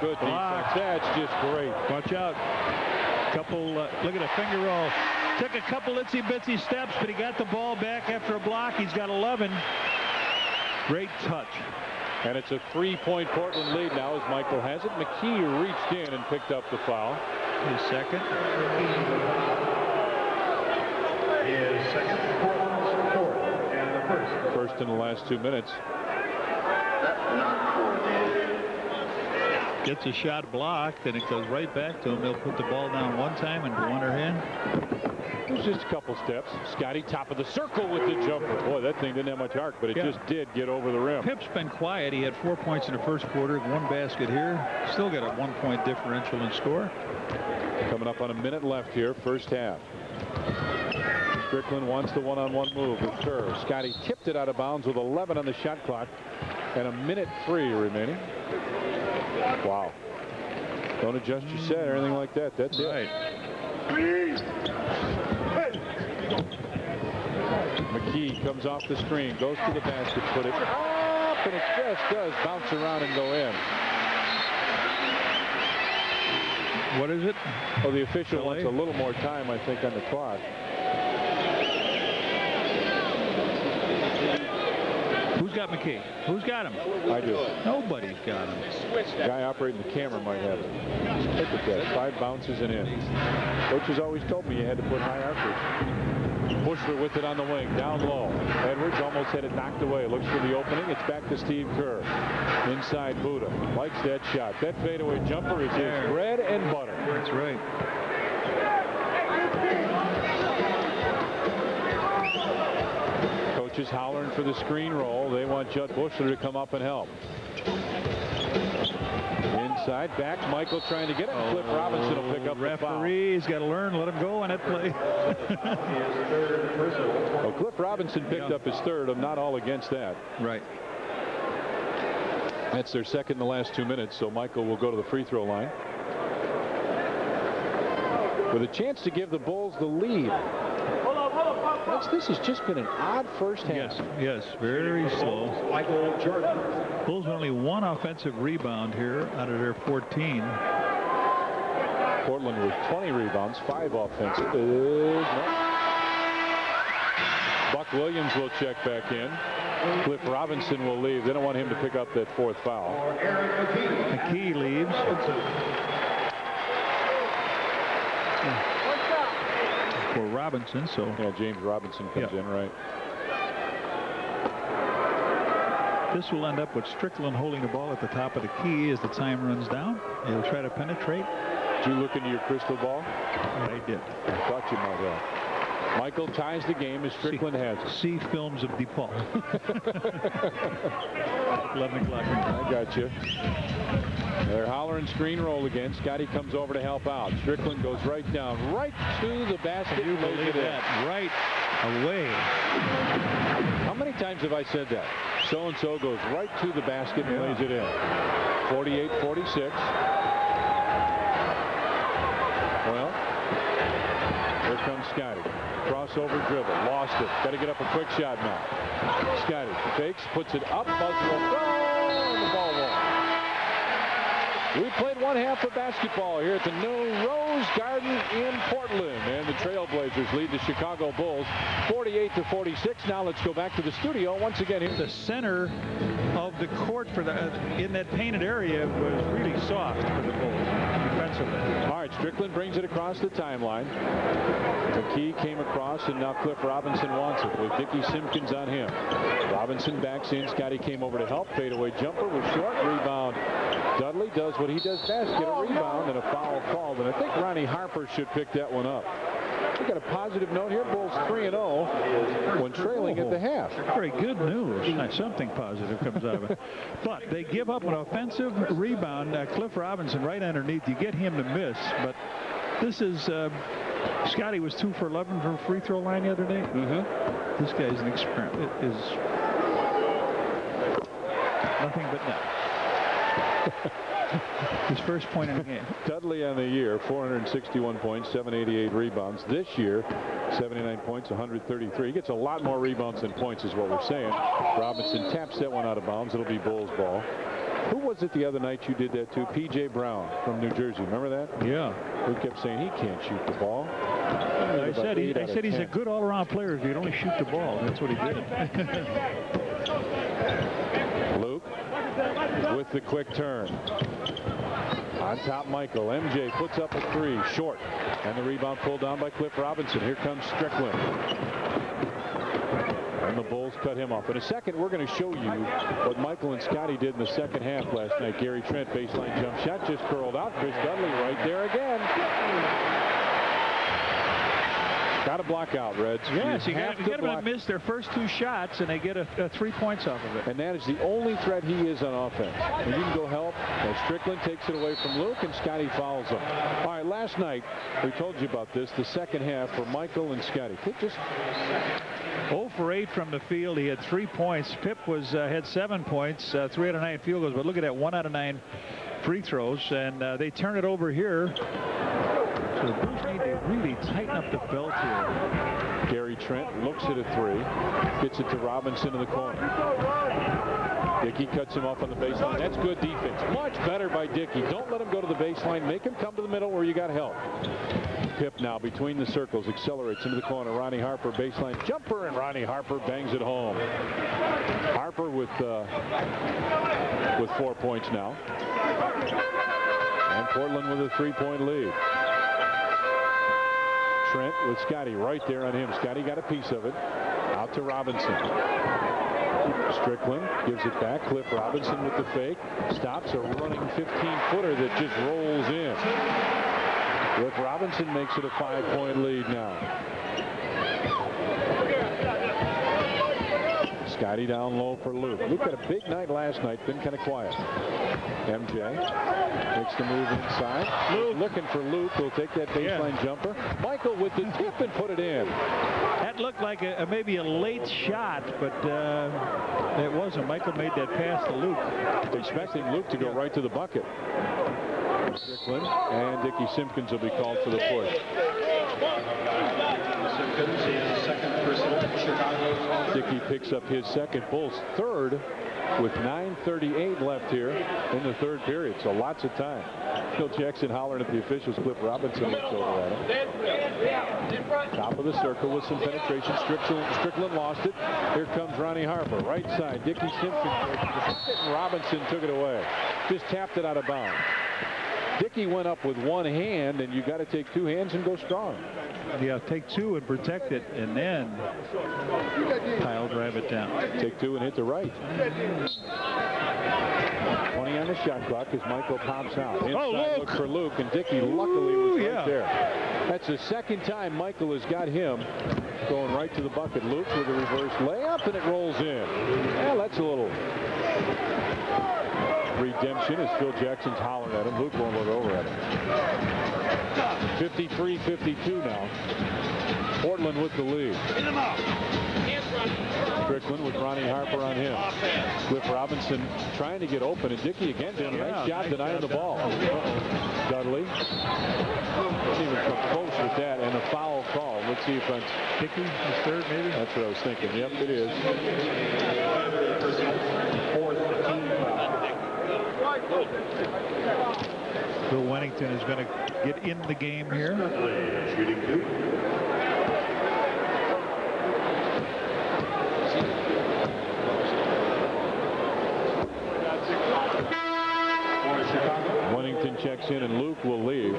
Good defense. That's just great. Watch out. Couple, look at a finger roll. Took a couple itsy-bitsy steps, but he got the ball back after a block. He's got 11. Great touch. And it's a 3-point Portland lead now as Michael has it. McKie reached in and picked up the foul. His second. His second, Portland's fourth, and the first. First in the last 2 minutes. Gets a shot blocked, and it goes right back to him. He'll put the ball down one time and go underhand. It was just a couple steps. Scotty top of the circle with the jumper. Boy, that thing didn't have much arc, but it just did get over the rim. Pip's been quiet. He had 4 points in the first quarter, 1 basket here. Still got a 1-point differential in score. Coming up on a minute left here, first half. Strickland wants the one-on-one move with Kerr. Scotty tipped it out of bounds with 11 on the shot clock and a minute 3 remaining. Wow. Don't adjust your set or anything like that. That's right. it. McKie comes off the screen, goes to the basket, put it up, and it just does bounce around and go in. What is it? Oh, the official wants a little more time, I think, on the clock. Who's got McKie? Who's got him? I do. Nobody's got him. The guy operating the camera might have it. Look at that. 5 bounces and in. Coach has always told me you had to put high archers. Bushler with it on the wing, down low. Edwards almost had it knocked away. Looks for the opening. It's back to Steve Kerr. Inside Buddha. Likes that shot. That fadeaway jumper is his bread and butter. That's right. Coach is hollering for the screen roll. They want Judd Bushler to come up and help. Inside, back, Michael trying to get it. Cliff Robinson will pick up the foul. Referee's got to learn, let him go on that play. Well, Cliff Robinson picked up his third. I'm not all against that. Right. That's their second in the last 2 minutes, so Michael will go to the free throw line with a chance to give the Bulls the lead. This has just been an odd first half. Yes, very slow. Michael Jordan. Bulls with only 1 offensive rebound here out of their 14. Portland with 20 rebounds, 5 offensive. Buck Williams will check back in. Cliff Robinson will leave. They don't want him to pick up that 4th foul. McKie leaves. For Robinson, so yeah, James Robinson comes in, right? This will end up with Strickland holding the ball at the top of the key as the time runs down. He'll try to penetrate. Did you look into your crystal ball? I did. I thought you might have. Michael ties the game as Strickland has it. See films of DePaul. 11 o'clock. I got you. They're hollering screen roll again. Scotty comes over to help out. Strickland goes right down, right to the basket. You believe that? Right away. How many times have I said that? So-and-so goes right to the basket and lays it in. 48-46. Well, here comes Scotty. Crossover dribble. Lost it. Got to get up a quick shot now. Scotty fakes, puts it up. Buzzer will go. And the ball won't. We played 1 half of basketball here at the new Rose Garden in Portland. And the Trailblazers lead the Chicago Bulls 48-46. Now let's go back to the studio once again. Here. The center of the court for in that painted area was really soft for the Bulls defensively. All right, Strickland brings it across the timeline. McKie came across, and now Cliff Robinson wants it with Dickie Simpkins on him. Robinson backs in. Scotty came over to help. Fadeaway jumper was short. Rebound. Dudley does what he does best, get a rebound and a foul called. And I think Ronnie Harper should pick that one up. We got a positive note here. Bulls 3-0 when trailing at the half. Very good news. Something positive comes out of it. But they give up an offensive rebound. Cliff Robinson right underneath. You get him to miss. But this is Scotty was 2 for 11 from free throw line the other day. This guy's an experiment. It is nothing but net. His first point in the game. Dudley on the year, 461 points, 788 rebounds. This year, 79 points, 133. He gets a lot more rebounds than points is what we're saying. Robinson taps that one out of bounds. It'll be Bulls ball. Who was it the other night you did that to? P.J. Brown from New Jersey. Remember that? Yeah. Who kept saying he can't shoot the ball. I said he's a good all-around player if he'd only shoot the ball. That's what he did. Luke with the quick turn. On top, Michael. MJ puts up a 3, short. And the rebound pulled down by Cliff Robinson. Here comes Strickland. And the Bulls cut him off. In a second, we're going to show you what Michael and Scotty did in the second half last night. Gary Trent, baseline jump shot, just curled out. Chris Dudley right there again. Got to block out, Reds. Yes, you got to miss their first 2 shots, and they get a 3 points off of it. And that is the only threat he is on offense. And you can go help. And Strickland takes it away from Luke, and Scotty fouls him. All right, last night, we told you about this, the second half for Michael and Scotty. 0 for 8 from the field. He had 3 points. Pip had 7 points, 3 out of 9 field goals. But look at that, 1 out of 9 free throws. And they turn it over here. So the Bulls need to really tighten up the belt here. Gary Trent looks at a 3. Gets it to Robinson in the corner. Dickey cuts him off on the baseline. That's good defense. Much better by Dickey. Don't let him go to the baseline. Make him come to the middle where you got help. Pip now between the circles, accelerates into the corner. Ronnie Harper, baseline jumper, and Ronnie Harper bangs it home. Harper with 4 points now. And Portland with a 3-point lead. Trent with Scotty right there on him. Scotty got a piece of it. Out to Robinson. Strickland gives it back. Cliff Robinson with the fake. Stops a running 15-footer that just rolls in. Cliff Robinson makes it a 5-point lead now. Scotty down low for Luke. Luke had a big night last night, been kind of quiet. MJ makes the move inside. Luke looking for Luke. He'll take that baseline jumper. Michael with the tip and put it in. That looked like maybe a late shot, but it wasn't. Michael made that pass to Luke. Expecting Luke to go right to the bucket. Strickland and Dickie Simpkins will be called for the push. Simpkins, his second personal Chicago. Dickie picks up his second. Bulls third with 9:38 left here in the third period. So lots of time. Phil Jackson hollering at the officials. Cliff Robinson looks over at him. Top of the circle with some penetration. Strickland lost it. Here comes Ronnie Harper. Right side. Dickie Simpkins. And Robinson took it away. Just tapped it out of bounds. Dickie went up with one hand, and you got to take two hands and go strong. Yeah, take two and protect it, and then Kyle drive it down. Take two and hit the right. 20 on the shot clock as Michael pops out. Inside look for Luke, and Dickie luckily was right there. That's the second time Michael has got him going right to the bucket. Luke with a reverse layup, and it rolls in. Well, that's a little redemption as Phil Jackson's hollering at him. Luke won't look over at him. 53-52 now. Portland with the lead. Strickland with Ronnie Harper on him. Cliff Robinson trying to get open, and Dickie again doing a nice job denying the ball. Dudley didn't even come close with that, and a foul call. Let's see if that's Dickie, his third maybe? That's what I was thinking. Yep, it is. Bill Wennington is going to get in the game here. Shooting two. Wennington checks in, and Luke will leave.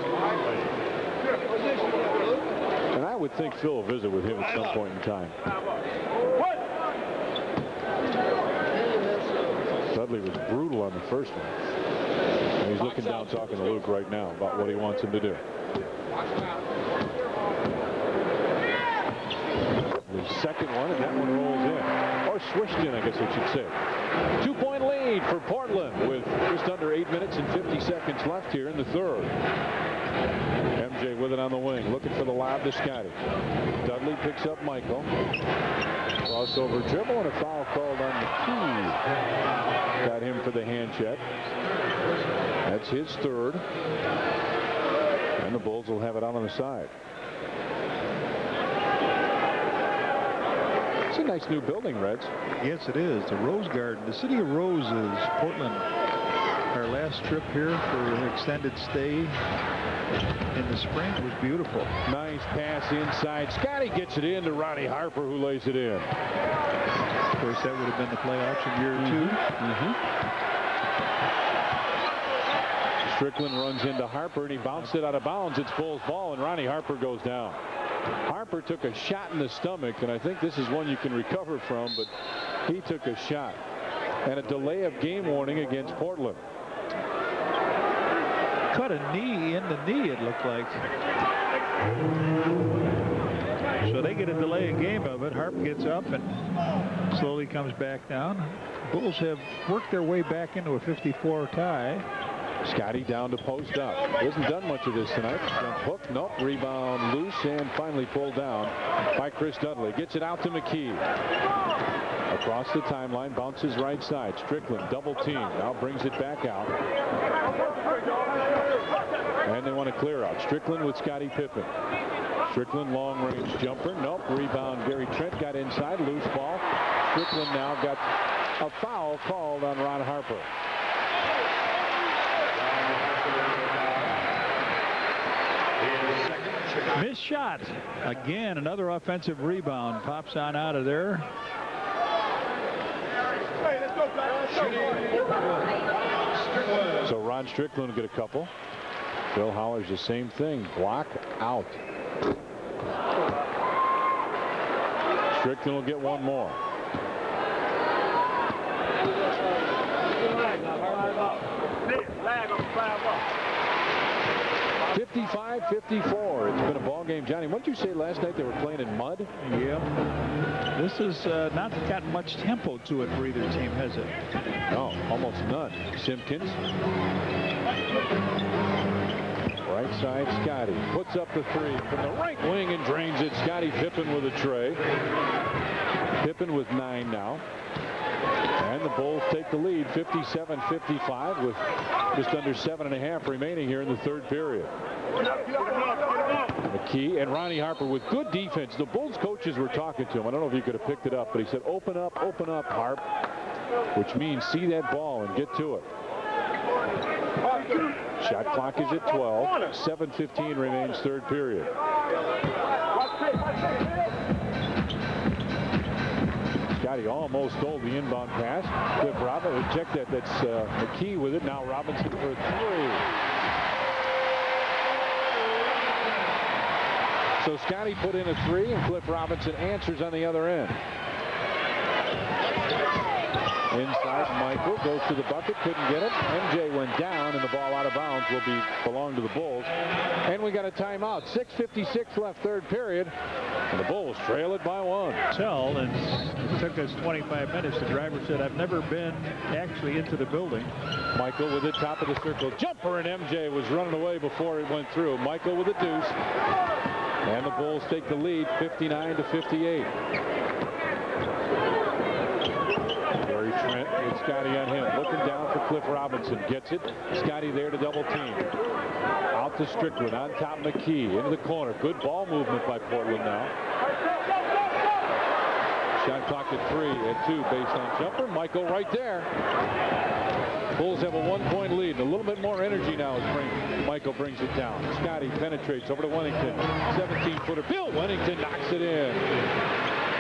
And I would think Phil will visit with him at some point in time. Dudley was brutal on the first one. And he's looking down talking to Luke right now about what he wants him to do. The second one, and that one rolls in. Or swished in, I guess I should say. 2-point lead for Portland with just under 8 minutes and 50 seconds left here in the third. MJ with it on the wing, looking for the lob to Scotty. Dudley picks up Michael. Crossover dribble and a foul called on McKie. Got him for the hand check. That's his third. And the Bulls will have it out on the side. It's a nice new building, Reds. Yes, it is. The Rose Garden. The City of Roses, Portland. Our last trip here for an extended stay in the spring was beautiful. Nice pass inside. Scotty gets it in to Ronnie Harper, who lays it in. Of course, that would have been the play option year two. Strickland runs into Harper, and he bounced it out of bounds. It's Bulls ball, and Ronnie Harper goes down. Harper took a shot in the stomach, and I think this is one you can recover from, but he took a shot. And a delay of game warning against Portland. Cut a knee in the knee, it looked like. So they get a delay of game of it. Harp gets up and slowly comes back down. Bulls have worked their way back into a 54 tie. Scotty down to post up. He hasn't done much of this tonight. Jump hook, nope. Rebound loose and finally pulled down by Chris Dudley. Gets it out to McKie. Across the timeline, bounces right side. Strickland double team. Now brings it back out. And they want to clear out. Strickland with Scottie Pippen. Strickland long range jumper. Nope. Rebound. Gary Trent got inside. Loose ball. Strickland now got a foul called on Ron Harper. Missed shot. Again, another offensive rebound. Pops on out of there. So Ron Strickland will get a couple. Bill Holler's the same thing. Block out. Strickland will get one more. 55-54. It's been a ball game. Johnny, what did you say last night? They were playing in mud? Yep. This has not got much tempo to it for either team, has it? No, almost none. Simpkins. Right side, Scotty puts up the three from the right wing and drains it. Scotty Pippen with a tray. Pippen with 9 now. And the Bulls take the lead 57-55 with just under 7.5 remaining here in the third period. McKie and Ronnie Harper with good defense. The Bulls coaches were talking to him. I don't know if you could have picked it up, but he said, open up, Harp, which means see that ball and get to it. Shot clock is at 12. 7:15 remains third period. Scotty almost stole the inbound pass. Cliff Robinson, check that. That's McKie with it. Now Robinson for 3. So Scotty put in a 3, and Cliff Robinson answers on the other end. Inside, Michael goes to the bucket, couldn't get it. MJ went down, and the ball out of bounds will belong to the Bulls. And we got a timeout. 6:56 left, third period, and the Bulls trail it by 1. And it took us 25 minutes. The driver said, I've never been actually into the building. Michael with the top of the circle jumper, and MJ was running away before it went through. Michael with a deuce, and the Bulls take the lead 59-58. Trent with Scotty on him. Looking down for Cliff Robinson. Gets it. Scotty there to double team. Out to Strickland. On top McKie. Into the corner. Good ball movement by Portland now. Shot clock at 3 at 2. Baseline jumper. Michael right there. Bulls have a 1-point lead. And a little bit more energy now as Michael brings it down. Scotty penetrates over to Wennington. 17-footer. Bill Wennington knocks it in.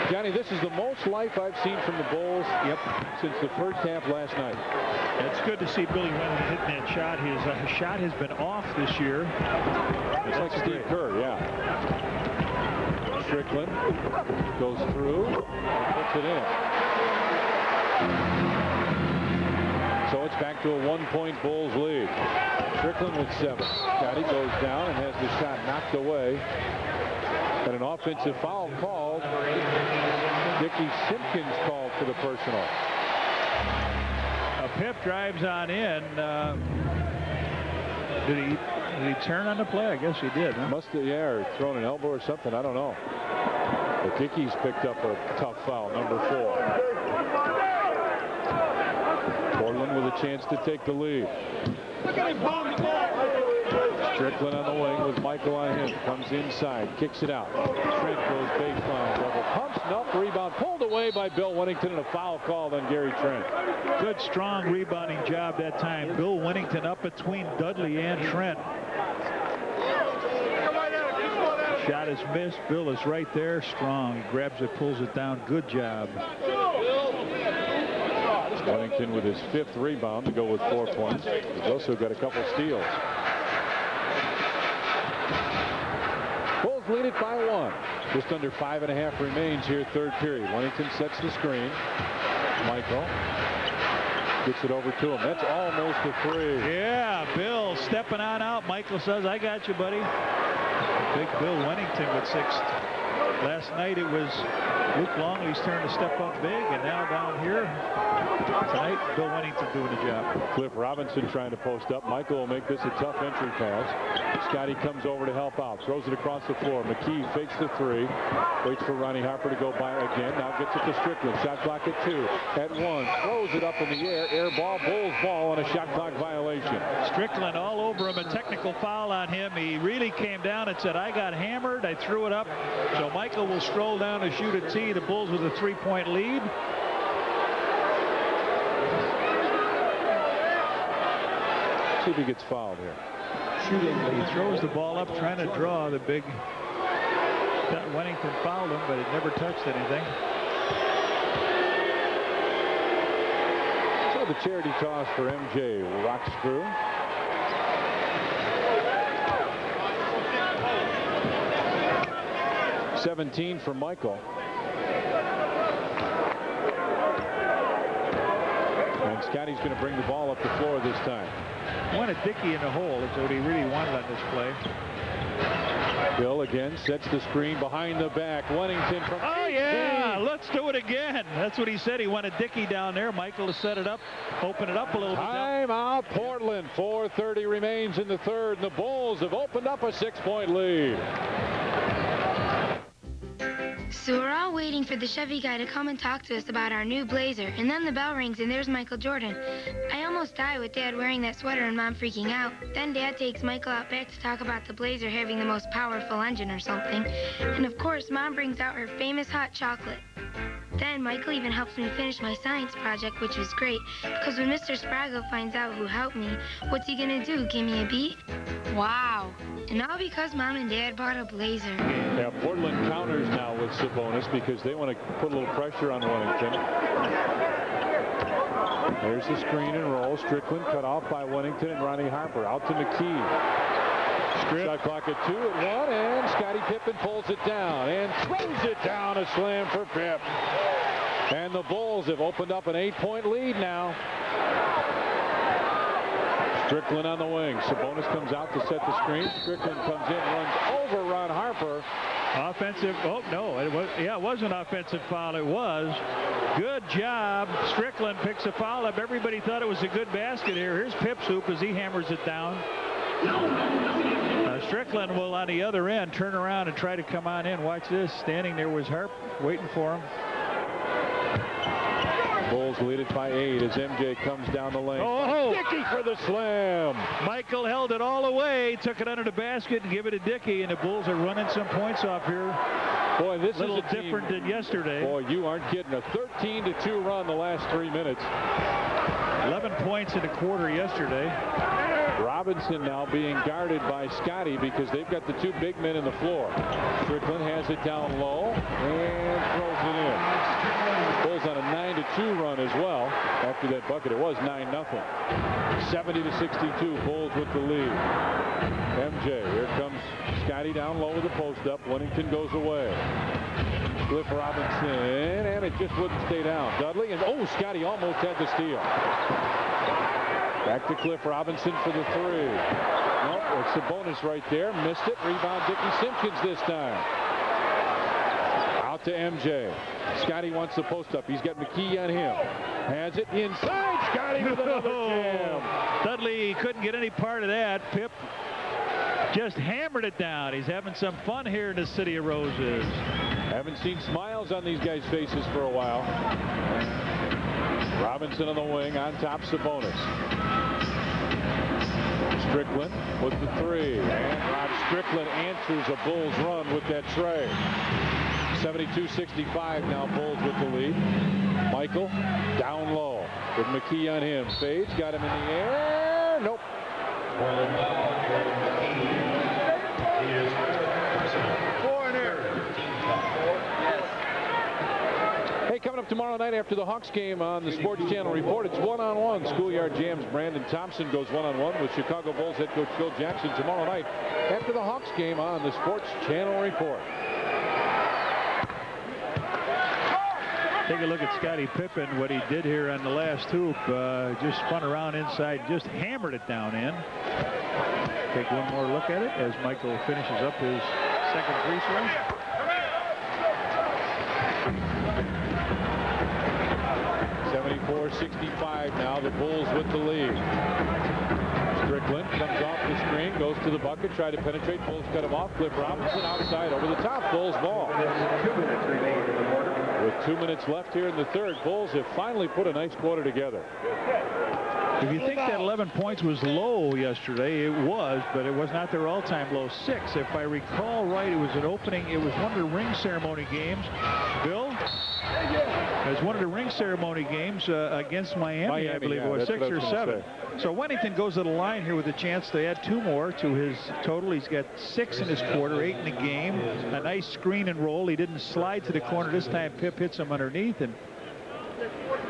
Johnny, this is the most life I've seen from the Bulls since the first half last night. It's good to see Billy Wennington hitting that shot. His shot has bin off this year. It's like Steve Kerr, yeah. Strickland goes through and puts it in. So it's back to a 1-point Bulls lead. Strickland with 7. Scotty goes down and has the shot knocked away. And an offensive foul called. Dickie Simpkins called for the personal. Pip drives on in. Did he turn on the play? I guess he did. Huh? Must have, yeah, or thrown an elbow or something. I don't know. But Dickie's picked up a tough foul, number 4. Portland with a chance to take the lead. Strickland on the wing with Michael on him. Comes inside, kicks it out. Trent goes baseline level. Pumps, enough rebound. Pulled away by Bill Wennington, and a foul called on Gary Trent. Good, strong rebounding job that time. Bill Wennington up between Dudley and Trent. Shot is missed. Bill is right there. Strong. He grabs it, pulls it down. Good job. Wennington with his 5th rebound to go with 4 points. He's also got a couple steals. Bulls lead it by 1. Just under 5.5 remains here, third period. Wennington sets the screen. Michael gets it over to him. That's almost a 3. Yeah, Bill stepping on out. Michael says, I got you, buddy. Big Bill Wennington with 6. Last night it was Luke Longley's turn to step up big, and now down here tonight, Bill Wennington doing the job. Cliff Robinson trying to post up. Michael will make this a tough entry pass. Scotty comes over to help out. Throws it across the floor. McKie fakes the 3. Waits for Ronnie Harper to go by again. Now gets it to Strickland. Shot clock at 2. At 1. Throws it up in the air. Air ball. Bulls ball on a shot clock violation. Strickland all over him. A technical foul on him. He really came down and said, I got hammered. I threw it up. So Michael will stroll down to shoot a tee. The Bulls with a 3-point lead. See if he gets fouled here. Shooting. He throws the ball up, trying to draw the big Wennington fouled him, but it never touched anything. So the charity toss for MJ rocks through. $17 for Michael. And Scotty's going to bring the ball up the floor this time. Wanted Dickey in the hole. That's what he really wanted on this play. Bill again sets the screen behind the back. Wennington from 18. Oh, yeah. Let's do it again. That's what he said. He wanted Dickey down there. Michael to set it up, open it up a little bit. Timeout, Portland. 4:30 remains in the third, and the Bulls have opened up a 6-point lead. So we're all waiting for the Chevy guy to come and talk to us about our new Blazer, and then the bell rings and there's Michael Jordan. I almost die with Dad wearing that sweater and Mom freaking out. Then Dad takes Michael out back to talk about the Blazer having the most powerful engine or something. And of course, Mom brings out her famous hot chocolate. Then Michael even helps me finish my science project, which was great, because when Mr. Sprague finds out who helped me, what's he gonna do, give me a B? Wow. And all because Mom and Dad bought a Blazer. Yeah, Portland counters now with Sabonis because they want to put a little pressure on Wennington. There's the screen and roll. Strickland cut off by Wennington and Ronnie Harper. Out to McKie. Shot clock at 2 at 1, and Scottie Pippen pulls it down and swings it down. A slam for Pip. And the Bulls have opened up an 8-point lead now. Strickland on the wing. Sabonis comes out to set the screen. Strickland comes in, runs over Ron Harper. Offensive. Oh, no. It was an offensive foul. It was. Good job. Strickland picks a foul up. Everybody thought it was a good basket here. Here's Pip's hoop as he hammers it down. Strickland will, on the other end, turn around and try to come on in. Watch this. Standing there was Harp waiting for him. Bulls lead it by 8 as MJ comes down the lane. Oh! Dickey for the slam. Michael held it all away, took it under the basket and give it to Dickey, and the Bulls are running some points off here. Boy, this is a team, different than yesterday. Boy, you aren't kidding. A 13-2 run the last 3 minutes. 11 points in a quarter yesterday. Robinson now being guarded by Scotty because they've got the 2 big men in the floor. Strickland has it down low and throws it in. Bulls on a 9-2 run as well. After that bucket, it was 9-0. 70-62, Bulls with the lead. MJ, here comes Scotty down low with the post up. Wennington goes away. Cliff Robinson, and it just wouldn't stay down. Dudley, and oh, Scotty almost had the steal. Back to Cliff Robinson for the 3. Nope, it's Sabonis right there. Missed it. Rebound Dickie Simpkins this time. Out to MJ. Scotty wants the post up. He's got McKie on him. Has it inside. Scotty with another jam. Dudley couldn't get any part of that. Pip just hammered it down. He's having some fun here in the City of Roses. Haven't seen smiles on these guys' faces for a while. Robinson on the wing, on top Sabonis. Strickland with the 3. And Rob Strickland answers a Bulls run with that tray. 72-65 now, Bulls with the lead. Michael down low with McKie on him. Fades, got him in the air. Nope. Hey, coming up tomorrow night after the Hawks game on the Sports Channel Report, it's one-on-one. Schoolyard Jam's Brandon Thompson goes one-on-one with Chicago Bulls head coach Phil Jackson tomorrow night after the Hawks game on the Sports Channel Report. Take a look at Scottie Pippen, what he did here on the last hoop. Just spun around inside, just hammered it down in. Take one more look at it as Michael finishes up his second free throw. .64-65 now, the Bulls with the lead. Strickland comes off the screen, goes to the bucket, try to penetrate. Bulls cut him off. Cliff Robinson outside, over the top. Bulls ball. With 2 minutes left here in the third, Bulls have finally put a nice quarter together. If you think that 11 points was low yesterday, it was, but it was not their all-time low. 6. If I recall right, it was an opening. It was one of the ring ceremony games. Bill? It was one of the ring ceremony games against Miami, I believe it was 6 or 7. So Wennington goes to the line here with a chance to add 2 more to his total. He's got 6 in his quarter, 8 in the game. A nice screen and roll. He didn't slide to the corner this time. Pip hits him underneath, and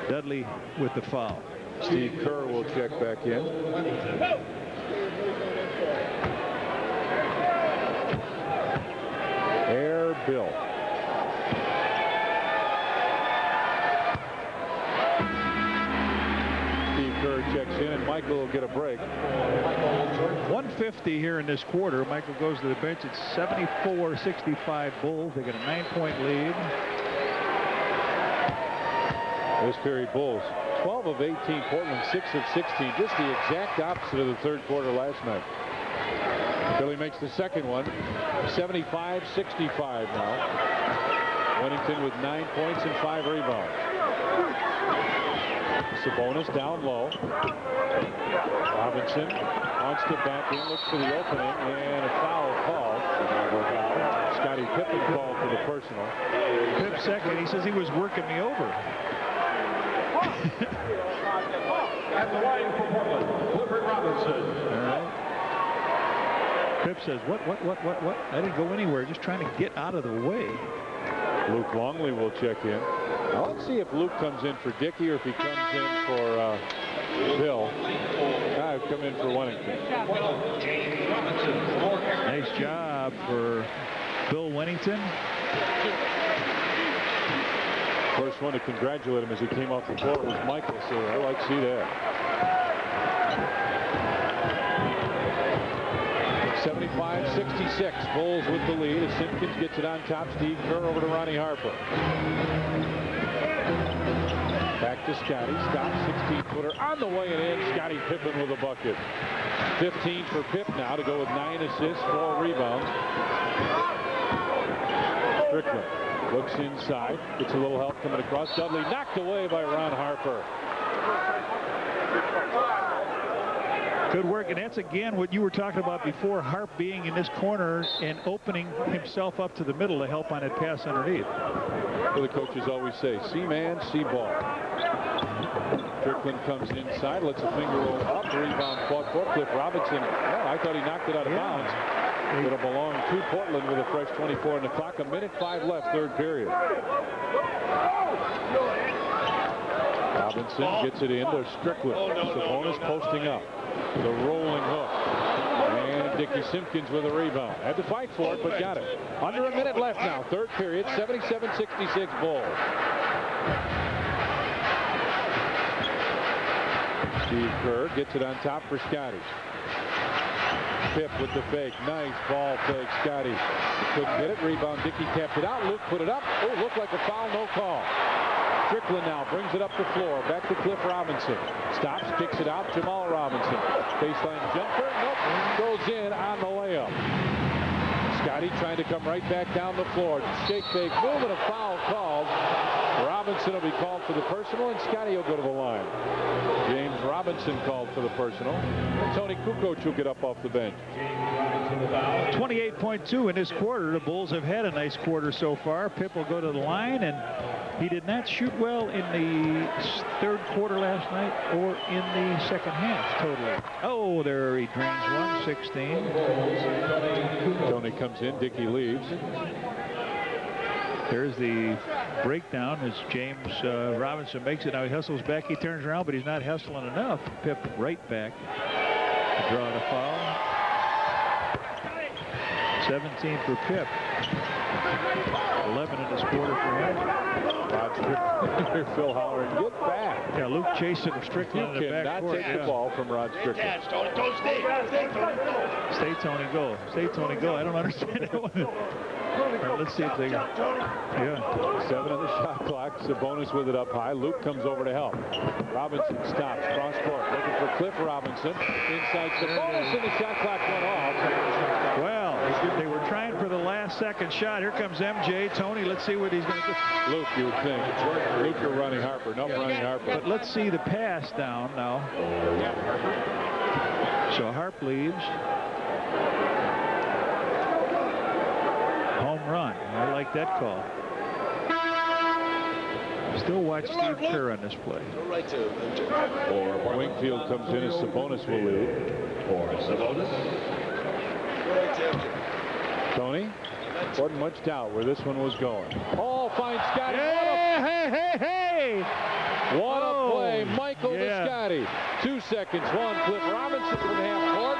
Dudley with the foul. Steve Kerr will check back in. Air Bill. Steve Kerr checks in, and Michael will get a break. 150 here in this quarter. Michael goes to the bench. It's 74-65 Bulls. They get a 9-point lead. This period, Bulls 12 of 18, Portland 6 of 16. Just the exact opposite of the third quarter last night. Billy makes the second one. 75-65 now. Wennington with 9 points and 5 rebounds. Sabonis down low. Robinson wants to back in, looks for the opening, and a foul called. Scottie Pippen called for the personal. Pip second. He says he was working me over. At the line for Portland, Clifford Robinson. All right. Pip says, what? I didn't go anywhere, just trying to get out of the way. Luke Longley will check in. Now let's see if Luke comes in for Dickey or if he comes in for Bill. I've come in for Wennington. Nice job for Bill Wennington. First one to congratulate him as he came off the court was Michael, so I like to see that. 75-66, Bulls with the lead as Simpkins gets it on top. Steve Kerr over to Ronnie Harper. Back to Scotty. Stops, 16-footer on the way and in. Scottie Pippen with a bucket. 15 for Pip now to go with 9 assists, 4 rebounds. Strickland looks inside, gets a little help coming across. Dudley knocked away by Ron Harper. Good work, and that's again what you were talking about before, Harp being in this corner and opening himself up to the middle to help on that pass underneath. Well, the coaches always say, see man, see ball. Strickland comes inside, lets a finger roll up, rebound fought for Cliff Robinson. Well, I thought he knocked it out of bounds. It'll belong to Portland with a fresh 24 on the clock. 1:05 left, third period. Robinson gets it in to Strickland. Sabonis posting up. The rolling hook. And Dickie Simpkins with a rebound. Had to fight for it, but got it. Under a minute left now, third period. 77-66 Bulls. Steve Kerr gets it on top for Scotty. Pip with the fake. Nice ball fake. Scotty couldn't get it. Rebound. Dickey tapped it out. Luke put it up. Oh, looked like a foul. No call. Strickland now brings it up the floor. Back to Cliff Robinson. Stops. Kicks it out. Jamal Robinson. Baseline jumper. Nope. Goes in on the layup. Scotty trying to come right back down the floor. Shake fake. Move and a foul called. Robinson will be called for the personal, and Scotty will go to the line. James Robinson called for the personal. And Tony Kukoc will get up off the bench. 28.2 in this quarter. The Bulls have had a nice quarter so far. Pip will go to the line, and he did not shoot well in the third quarter last night or in the second half totally. Oh, there he drains one, 16. Tony comes in. Dickey leaves. There's the breakdown as James Robinson makes it. Now he hustles back. He turns around, but he's not hustling enough. Pip right back to draw the foul. 17 for Pip. 11 in this quarter for him. Phil hollering, get back. Yeah, Luke chasing Strickland in the back court. You cannot take the ball from Rod Strickland. Don't stay. Stay, Tony, go. Stay, Tony, go. I don't understand that one. Right, let's see if they... Yeah. 7 on the shot clock. Sabonis with it up high. Luke comes over to help. Robinson stops. Cross court. Looking for Cliff Robinson. Inside Sabonis, and the shot clock went off. Well, they were trying for the last second shot. Here comes MJ. Tony, let's see what he's going to do. Luke, you would think. Luke or Ronnie Harper. No, Ronnie Harper. But let's see the pass down now. So Harp leaves. Home run. I like that call. Still watch Steve Kerr on this play. Or Wingfield comes in as Sabonis will lead. For Sabonis. Tony, wasn't much doubt where this one was going. Oh, fine Scotty. Hey! What a play. Michael to Scotty. 2 seconds. One. Cliff Robinson from half court.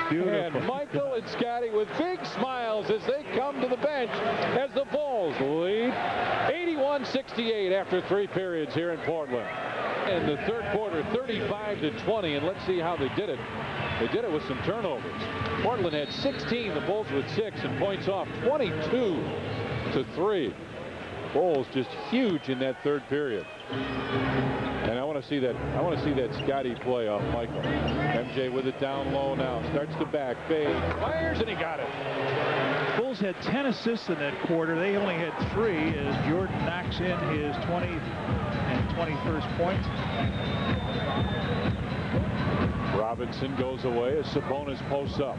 Beautiful. And Michael and Scotty with big smiles as they come to the bench as the Bulls lead 81-68 after 3 periods here in Portland. In the third quarter, 35-20, and let's see how they did it. They did it with some turnovers. Portland had 16, the Bulls with 6, and points off 22-3. Bulls just huge in that third period. And I want to see that Scotty play off Michael. MJ with it down low now. Starts to back. Fade. Fires, and he got it. Bulls had 10 assists in that quarter. They only had 3 as Jordan knocks in his 20th and 21st point. Robinson goes away as Sabonis posts up.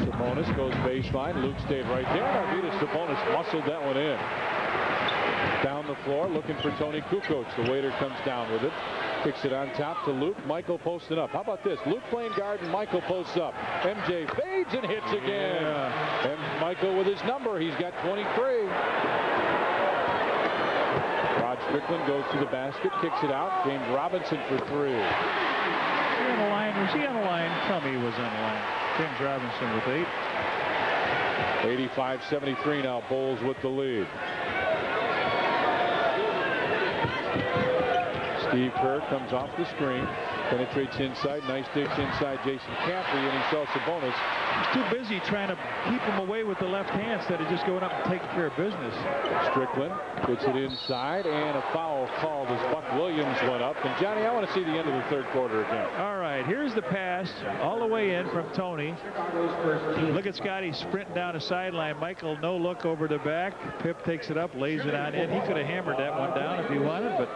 Sabonis goes baseline. Luke stayed right there. Arvidas Sabonis muscled that one in. Down the floor looking for Tony Kukoc. The waiter comes down with it. Kicks it on top to Luke. Michael posted up. How about this? Luke playing guard and Michael posts up. MJ fades and hits again. And Michael with his number. He's got 23. Rod Strickland goes to the basket. Kicks it out. James Robinson for 3. On the line. Was he on the line? Tell me he was on the line. James Robinson with 8. 85-73 now. Bulls with the lead. Steve Kerr comes off the screen, penetrates inside, nice dish inside Jason Caffrey, and he saw Sabonis. He's too busy trying to keep him away with the left hand instead of just going up and taking care of business. Strickland puts it inside, and a foul called as Buck Williams went up. And Johnny, I want to see the end of the third quarter again. All right, here's the pass all the way in from Tony. Look at Scotty sprinting down the sideline. Michael, no look over the back. Pip takes it up, lays it on in. He could have hammered that one down if he wanted, but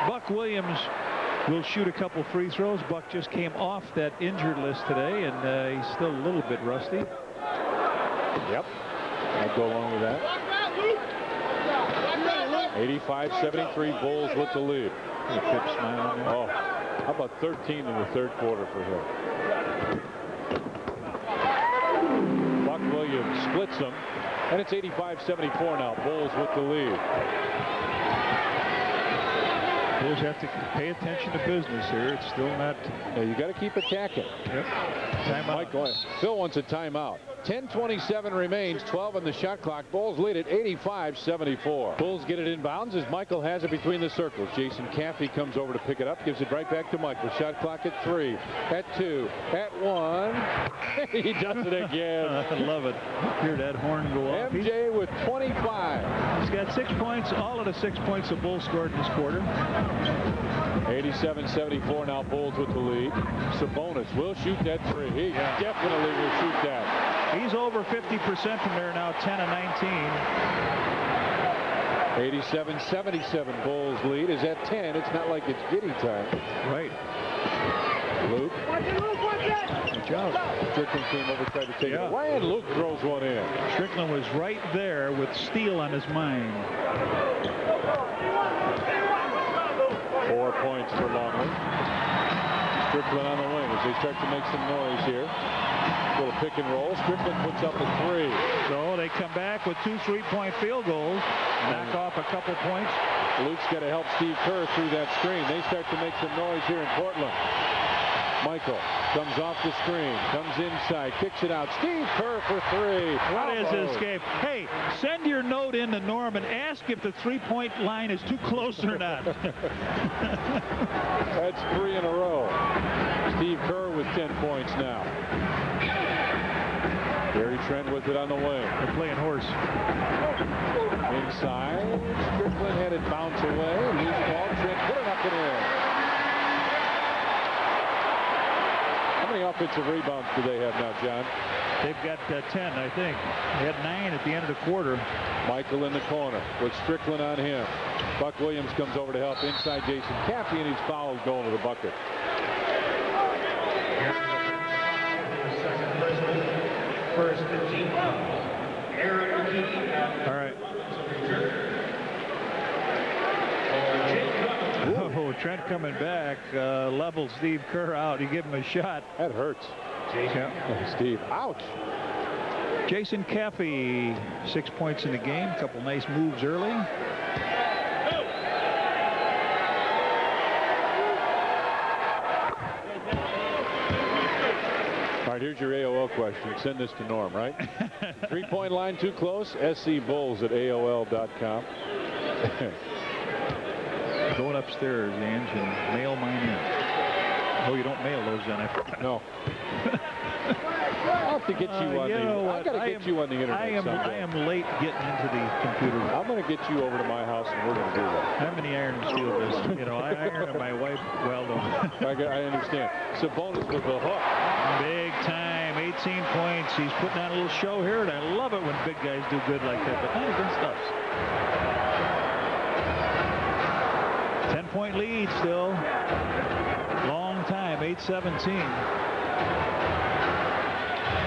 Buck Williams will shoot a couple free throws. Buck just came off that injured list today, and he's still a little bit rusty. Yep, I'd go along with that. 85-73 Bulls with the lead. Pip smiling. Oh, how about 13 in the third quarter for him? Buck Williams splits them, and it's 85-74 now. Bulls with the lead. Bulls have to pay attention to business here. It's still not. Yeah, you got to keep attacking. Yep. Timeout. Phil wants a timeout. 10:27 remains, 12 on the shot clock. Bulls lead at 85-74. Bulls get it inbounds as Michael has it between the circles. Jason Caffey comes over to pick it up, gives it right back to Michael. Shot clock at 3, at 2, at 1. He does it again. I love it. Hear that horn go off. MJ with 25. He's got 6 points. All of the 6 points the Bulls scored in this quarter. 87-74 now. Bulls with the lead. Sabonis will shoot that 3. He definitely will shoot that. He's over 50% from there now, 10 of 19. 87-77 Bulls lead is at 10. It's not like it's giddy time. Right. Luke. Good job. Strickland came over, tried to take it away, and Luke throws one in. Strickland was right there with steel on his mind. 4 points for Longley. Strickland on the wing as they start to make some noise here. Little pick and roll. Strickland puts up a 3. So they come back with 2 3-point field goals. Knock off a couple points. Luke's got to help Steve Kerr through that screen. They start to make some noise here in Portland. Michael comes off the screen, comes inside, kicks it out. Steve Kerr for 3. What is this game? Hey, send your note in to Norm and ask if the 3-point line is too close or not. That's 3 in a row. Steve Kerr with 10 points now. Gary Trent with it on the wing. They're playing horse. Inside, Strickland had it bounce away. Loose ball, Trent put it up and in. How many offensive rebounds do they have now, John? They've got 10, I think. They had 9 at the end of the quarter. Michael in the corner with Strickland on him. Buck Williams comes over to help inside Jason Caffey, and he's fouled going to the bucket. First 15. All right. Oh, Trent coming back, levels Steve Kerr out. You give him a shot. That hurts. Yeah. Steve, ouch. Jason Caffey, 6 points in the game. A couple nice moves early. All right, here's your AOL question. Send this to Norm, right? 3-point line too close? scbulls@aol.com. Going upstairs, Ange, and mail mine in. Oh, you don't mail those in. I forgot. No. I'll have to get you on I got to get you on the internet I am late getting into the computer. I'm going to get you over to my house, and we're going to do that. How many iron and steel this? You know, I iron and my wife weld them. I understand. Sabonis with the hook. Big time. 18 points. He's putting on a little show here, and I love it when big guys do good like that, but not against us. 10-point lead still. Long time. 8-17.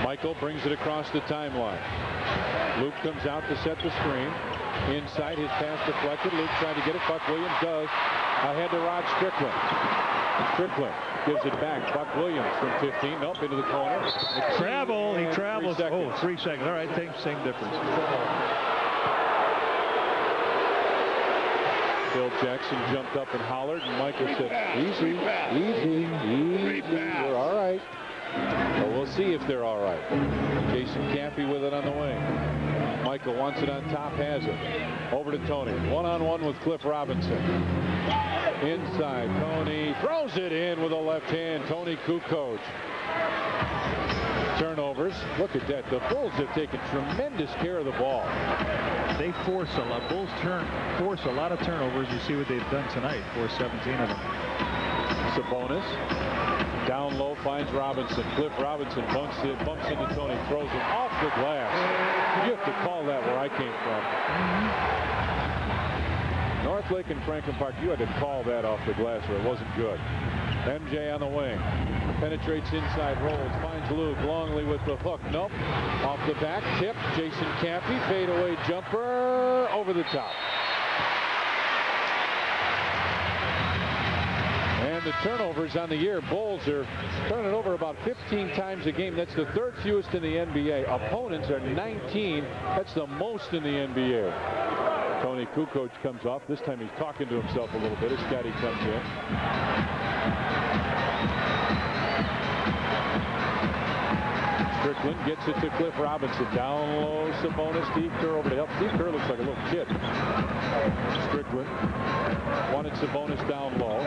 Michael brings it across the timeline. Luke comes out to set the screen. Inside, his pass deflected. Luke tried to get it. Buck Williams does. Ahead to Rod Strickland. Strickland gives it back. Buck Williams from 15 up into the corner. Travel. He travels. 3 seconds. Oh, 3 seconds. All right, same difference. Phil Jackson jumped up and hollered, and Michael said, easy, easy, easy. We're all right. Well, we'll see if they're all right. Jason Caffey with it on the wing. Michael wants it on top, has it. Over to Tony. One-on-one with Cliff Robinson. Inside, Tony throws it in with a left hand. Tony Kukoc. Turnovers. Look at that. The Bulls have taken tremendous care of the ball. They force a lot. Bulls force a lot of turnovers. You see what they've done tonight. Force 17 of them. Sabonis. Down low finds Robinson. Cliff Robinson bumps into Tony, throws it off the glass. You have to call that where I came from. North Lake and Franklin Park, you had to call that off the glass or it wasn't good. MJ on the wing. Penetrates inside, rolls, finds Luke. Longley with the hook. Nope. Off the back, tip. Jason Caffey, fadeaway jumper over the top. And the turnovers on the year, Bulls are turning over about 15 times a game. That's the third fewest in the NBA. Opponents are 19. That's the most in the NBA. Tony Kukoc comes off. This time he's talking to himself a little bit as Scotty comes in. Strickland gets it to Cliff Robinson. Down low, Sabonis, Steve Kerr over to help. Steve Kerr looks like a little kid. Strickland wanted Sabonis down low.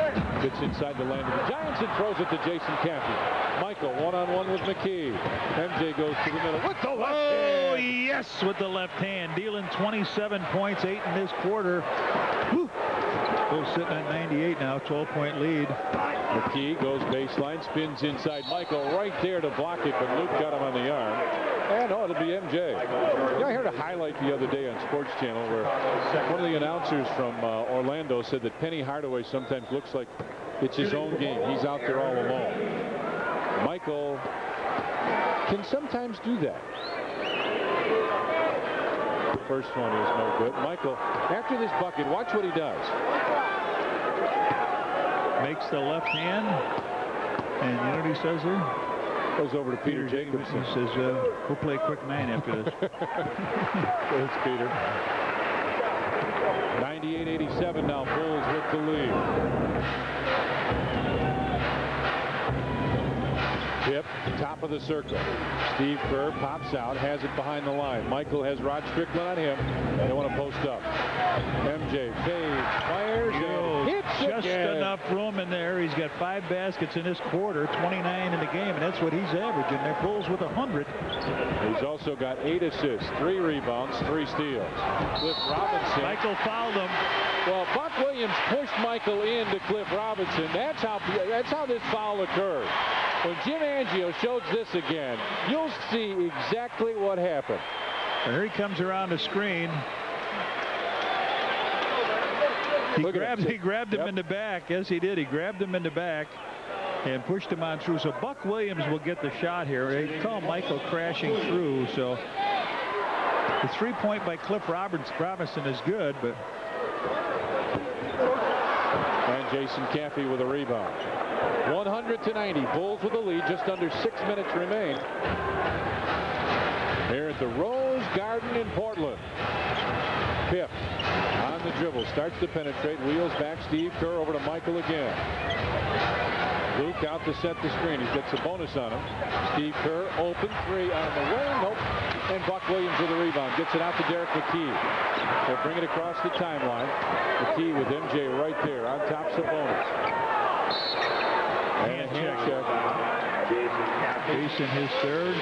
Gets inside the land of the Giants and throws it to Jason Caffey. Michael one-on-one with McKie. MJ goes to the middle with the left hand. Oh, yes, with the left hand. Dealing 27 points, 8 in this quarter. Whew. Bulls sitting at 98 now, 12-point lead. McKie goes baseline, spins inside Michael right there to block it, but Luke got him on the arm. And oh, it'll be MJ. You know, I heard a highlight the other day on Sports Channel where one of the announcers from Orlando said that Penny Hardaway sometimes looks like it's his own game. He's out there all alone. Michael can sometimes do that. The first one is no good. Michael, after this bucket, watch what he does. Makes the left hand. And you know what he says here? Goes over to Peter Jacobson. He says, we'll play quick 9 after this. There's Peter. 98-87 now. Bulls with the lead. Tip, top of the circle. Steve Kerr pops out, has it behind the line. Michael has Rod Strickland on him. They want to post up. MJ fades, fires, and hits just again. Enough room in there. He's got 5 baskets in this quarter, 29 in the game, and that's what he's averaging. They're Bulls with 100. He's also got 8 assists, 3 rebounds, 3 steals. Cliff Robinson. Michael fouled him. Well, Buck Williams pushed Michael into Cliff Robinson. That's how this foul occurred. When Jim Angio shows this again, you'll see exactly what happened. And here he comes around the screen. He grabbed him in the back. Yes, he did. He grabbed him in the back and pushed him on through. So Buck Williams will get the shot here. They call Michael crashing through. So the 3-point by Cliff Robinson is good, but. And Jason Caffey with a rebound. 100-90. Bulls with the lead. Just under 6 minutes remain. Here at the Rose Garden in Portland. Pip on the dribble. Starts to penetrate. Wheels back. Steve Kerr over to Michael again. Luke out to set the screen. He's got Sabonis on him. Steve Kerr open three on the way. Nope. And Buck Williams with a rebound. Gets it out to Derek McKie. They'll bring it across the timeline. McKie with MJ right there on top Sabonis. And a hand check. Jason his third.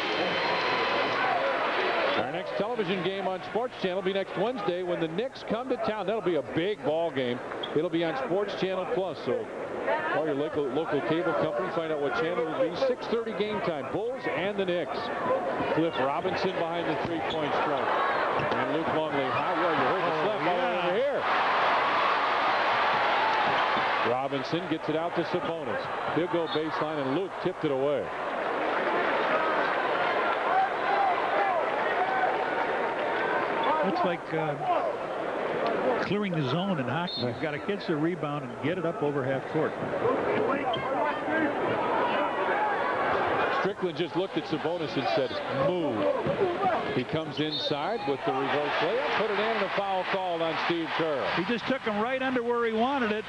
Our next television game on Sports Channel will be next Wednesday when the Knicks come to town. That'll be a big ball game. It'll be on Sports Channel Plus. So call your local cable company. Find out what channel it will be. 6:30 game time. Bulls and the Knicks. Cliff Robinson behind the three-point stripe. And Luke Longley high. Well, you heard the slap all over here. Robinson gets it out to Sabonis. He'll go baseline, and Luke tipped it away. It's like clearing the zone in hockey. You've got to catch the rebound and get it up over half court. Strickland just looked at Sabonis and said, move. He comes inside with the reverse layup, put it in, and a foul called on Steve Kerr. He just took him right under where he wanted it.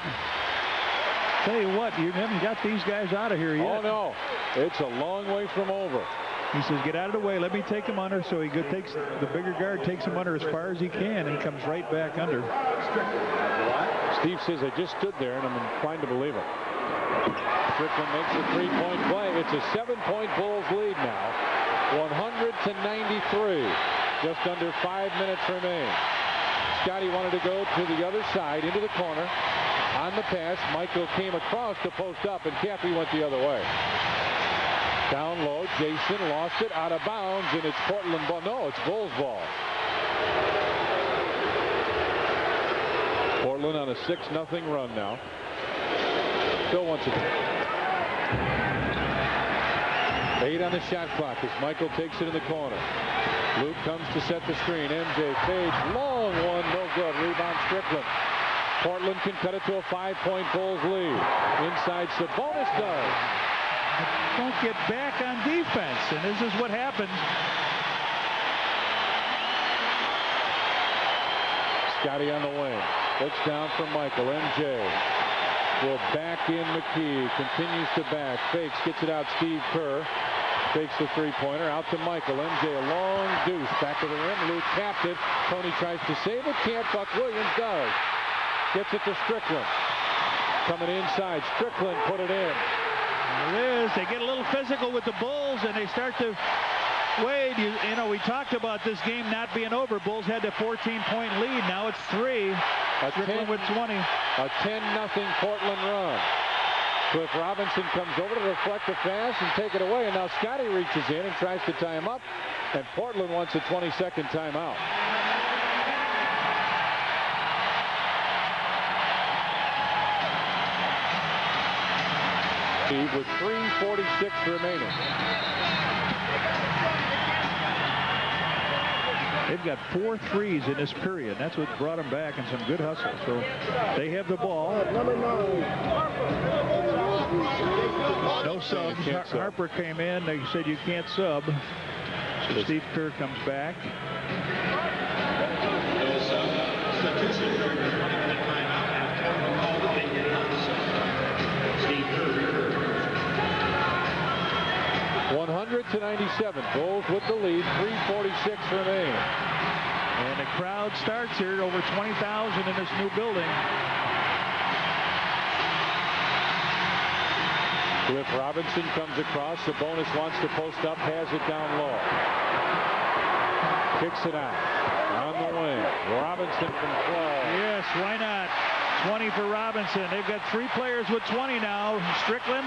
Tell you what, you haven't got these guys out of here yet. Oh, no. It's a long way from over. He says, get out of the way. Let me take him under. So he takes the bigger guard, takes him under as far as he can, and comes right back under. Steve says, I just stood there, and I'm inclined to believe it. Strickland makes a three-point play. It's a 7-point Bulls lead now. 100-93. Just under 5 minutes remain. Scotty wanted to go to the other side, into the corner. On the pass, Michael came across to post up, and Caffey went the other way. Down low, Jason lost it out of bounds, and it's Portland ball. No, it's Bulls ball. Portland on a 6-0 run now. Still wants it. 8 on the shot clock as Michael takes it in the corner. Luke comes to set the screen. MJ fades. Long one, no good. Rebound Strickland. Portland can cut it to a 5-point Bulls lead. Inside, Sabonis does. Don't get back on defense, and this is what happens. Scotty on the wing. Looks down from Michael. MJ will back in McKie. Continues to back. Fakes. Gets it out. Steve Kerr. Fakes the three-pointer. Out to Michael. MJ a long deuce. Back to the rim. Luke tapped it. Tony tries to save it. Can't. Buck Williams does. Gets it to Strickland. Coming inside. Strickland put it in. There it is. They get a little physical with the Bulls, and they start to Wade, you know, we talked about this game not being over. Bulls had a 14-point lead. Now it's 3. Strickland with 20. A 10-0 Portland run. Cliff Robinson comes over to deflect the pass and take it away. And now Scotty reaches in and tries to tie him up. And Portland wants a 20-second timeout. With 3:46 remaining. They've got 4 threes in this period. That's what brought them back, and some good hustle. So they have the ball. No subs. Harper came in. They said you can't sub. So Steve Kerr comes back. 100-97. Bulls with the lead. 3:46 remain. And the crowd starts here. Over 20,000 in this new building. Cliff Robinson comes across. Sabonis wants to post up. Has it down low. Kicks it out. On the wing. Robinson from 12. Yes, why not? 20 for Robinson. They've got 3 players with 20 now. Strickland,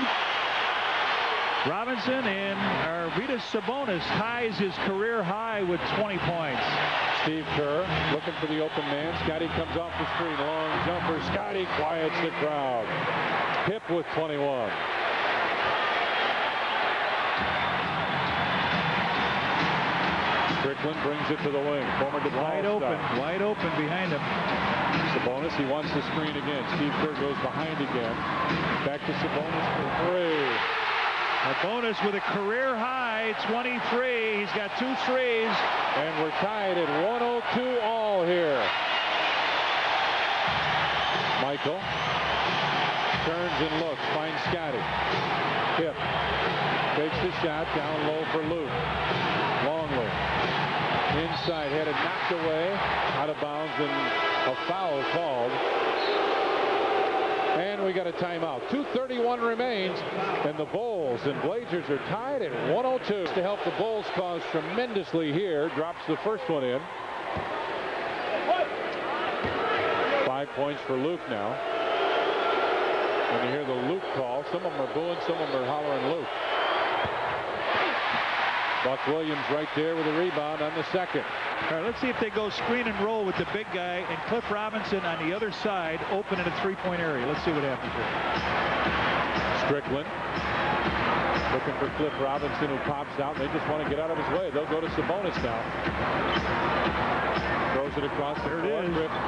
Robinson, and Arvydas Sabonis ties his career high with 20 points. Steve Kerr looking for the open man. Scotty comes off the screen. Long jumper. Scotty quiets the crowd. Pip with 21. Strickland brings it to the wing. Former DePaul star. Wide open behind him. Sabonis, he wants the screen again. Steve Kerr goes behind again. Back to Sabonis for 3. Sabonis with a career high 23. He's got 2 threes. And we're tied at 102 all here. Michael turns and looks, finds Scotty. Pip takes the shot down low for Luke. Longley inside, had it knocked away, out of bounds, and a foul called. And we got a timeout. 2:31 remains, and the Bulls and Blazers are tied at 102. To help the Bulls cause tremendously here, drops the first one in. 5 points for Luke now. When you hear the Luke call, some of them are booing, some of them are hollering Luke. Buck Williams right there with a rebound on the second. All right, let's see if they go screen and roll with the big guy and Cliff Robinson on the other side, open in a 3-point area. Let's see what happens here. Strickland looking for Cliff Robinson, who pops out. They just want to get out of his way. They'll go to Sabonis now. Throws it across the floor.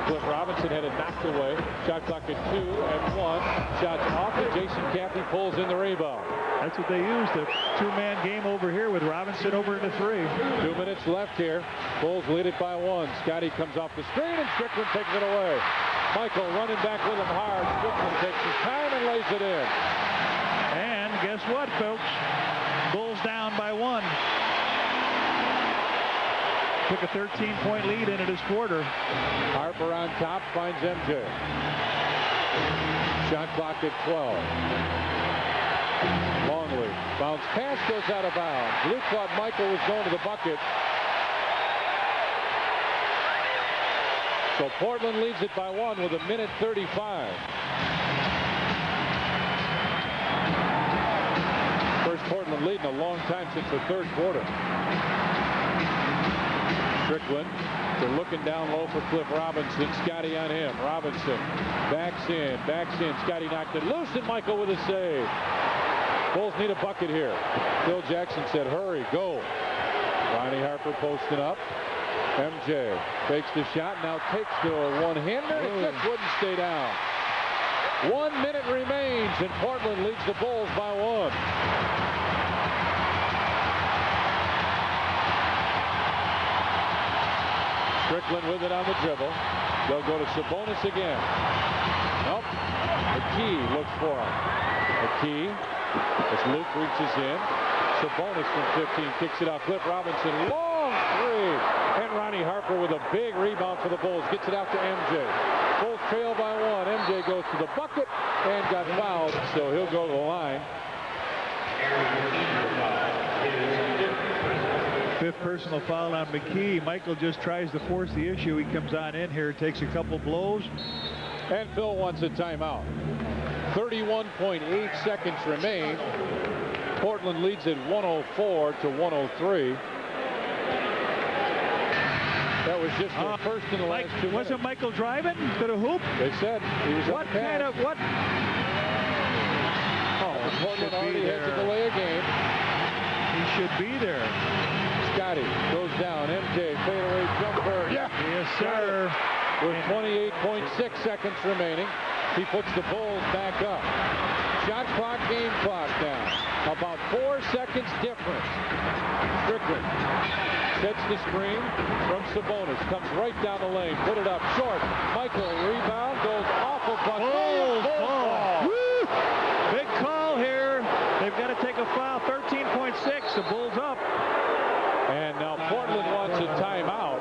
Cliff Robinson had it knocked away. Shot clock at 2 and 1. Shots off, and Jason Cappy pulls in the rebound. That's what they used, the 2-man game over here with Robinson over into 3. 2 minutes left here. Bulls lead it by 1. Scotty comes off the screen, and Strickland takes it away. Michael running back with him hard. Strickland takes his time and lays it in. And guess what, folks? Bulls down by 1. Took a 13-point lead into this quarter. Harper on top, finds MJ. Shot clock at 12. Longley, bounce pass goes out of bounds. Luke thought Michael was going to the bucket. So Portland leads it by 1 with 1:35. First Portland lead in a long time since the third quarter. Strickland, they're looking down low for Cliff Robinson. Scotty on him. Robinson backs in. Scotty knocked it loose, and Michael with a save. Bulls need a bucket here. Phil Jackson said, hurry, go. Ronnie Harper posting up. MJ fakes the shot, now takes the one-hander. It just wouldn't stay down. 1 minute remains, and Portland leads the Bulls by 1. Strickland with it on the dribble. They'll go to Sabonis again. Nope. McKie looks for him. McKie, as Luke reaches in. Sabonis from 15 kicks it out. Cliff Robinson, long 3. And Ronnie Harper with a big rebound for the Bulls. Gets it out to MJ. Bulls trail by 1. MJ goes to the bucket and got fouled, so he'll go to the line. 5th personal foul on McKie. Michael just tries to force the issue. He comes on in here, takes a couple blows. And Phil wants a timeout. 31.8 seconds remain. Portland leads at 104 to 103. That was just the first in the last 2 minutes. Wasn't Michael driving to the hoop? They said he was what kind of what? Oh, Portland already has to delay a game. He should be there. Scotty goes down. MJ fadeaway jumper. Yeah. Yes, sir. With 28.6 seconds remaining, he puts the Bulls back up. Shot clock, game clock down. About 4 seconds difference. Strickland sets the screen from Sabonis. Comes right down the lane. Put it up short. Michael rebound. Goes off of Buck. Woo! Big call here. They've got to take a foul. 13.6. The Bulls up. And now Portland wants a timeout.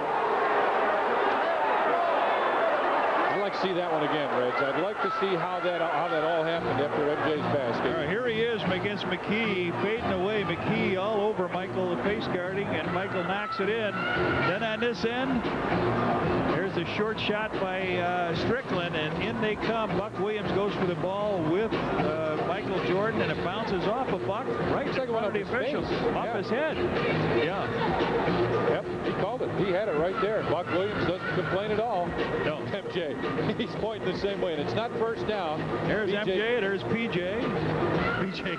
I'd like to see that one again, Reds. I'd like to see how that all happened after MJ's basket. All right, here he is against McKie, fading away. McKie all over Michael, the face guarding, and Michael knocks it in. Then on this end, there's a short shot by Strickland, and in they come. Buck Williams goes for the ball with Michael Michael Jordan, and it bounces off a buck right in front of the official, off his head. Yeah. Yep, he called it. He had it right there. Buck Williams doesn't complain at all. No. MJ, he's pointing the same way, and it's not first down. There's MJ, there's PJ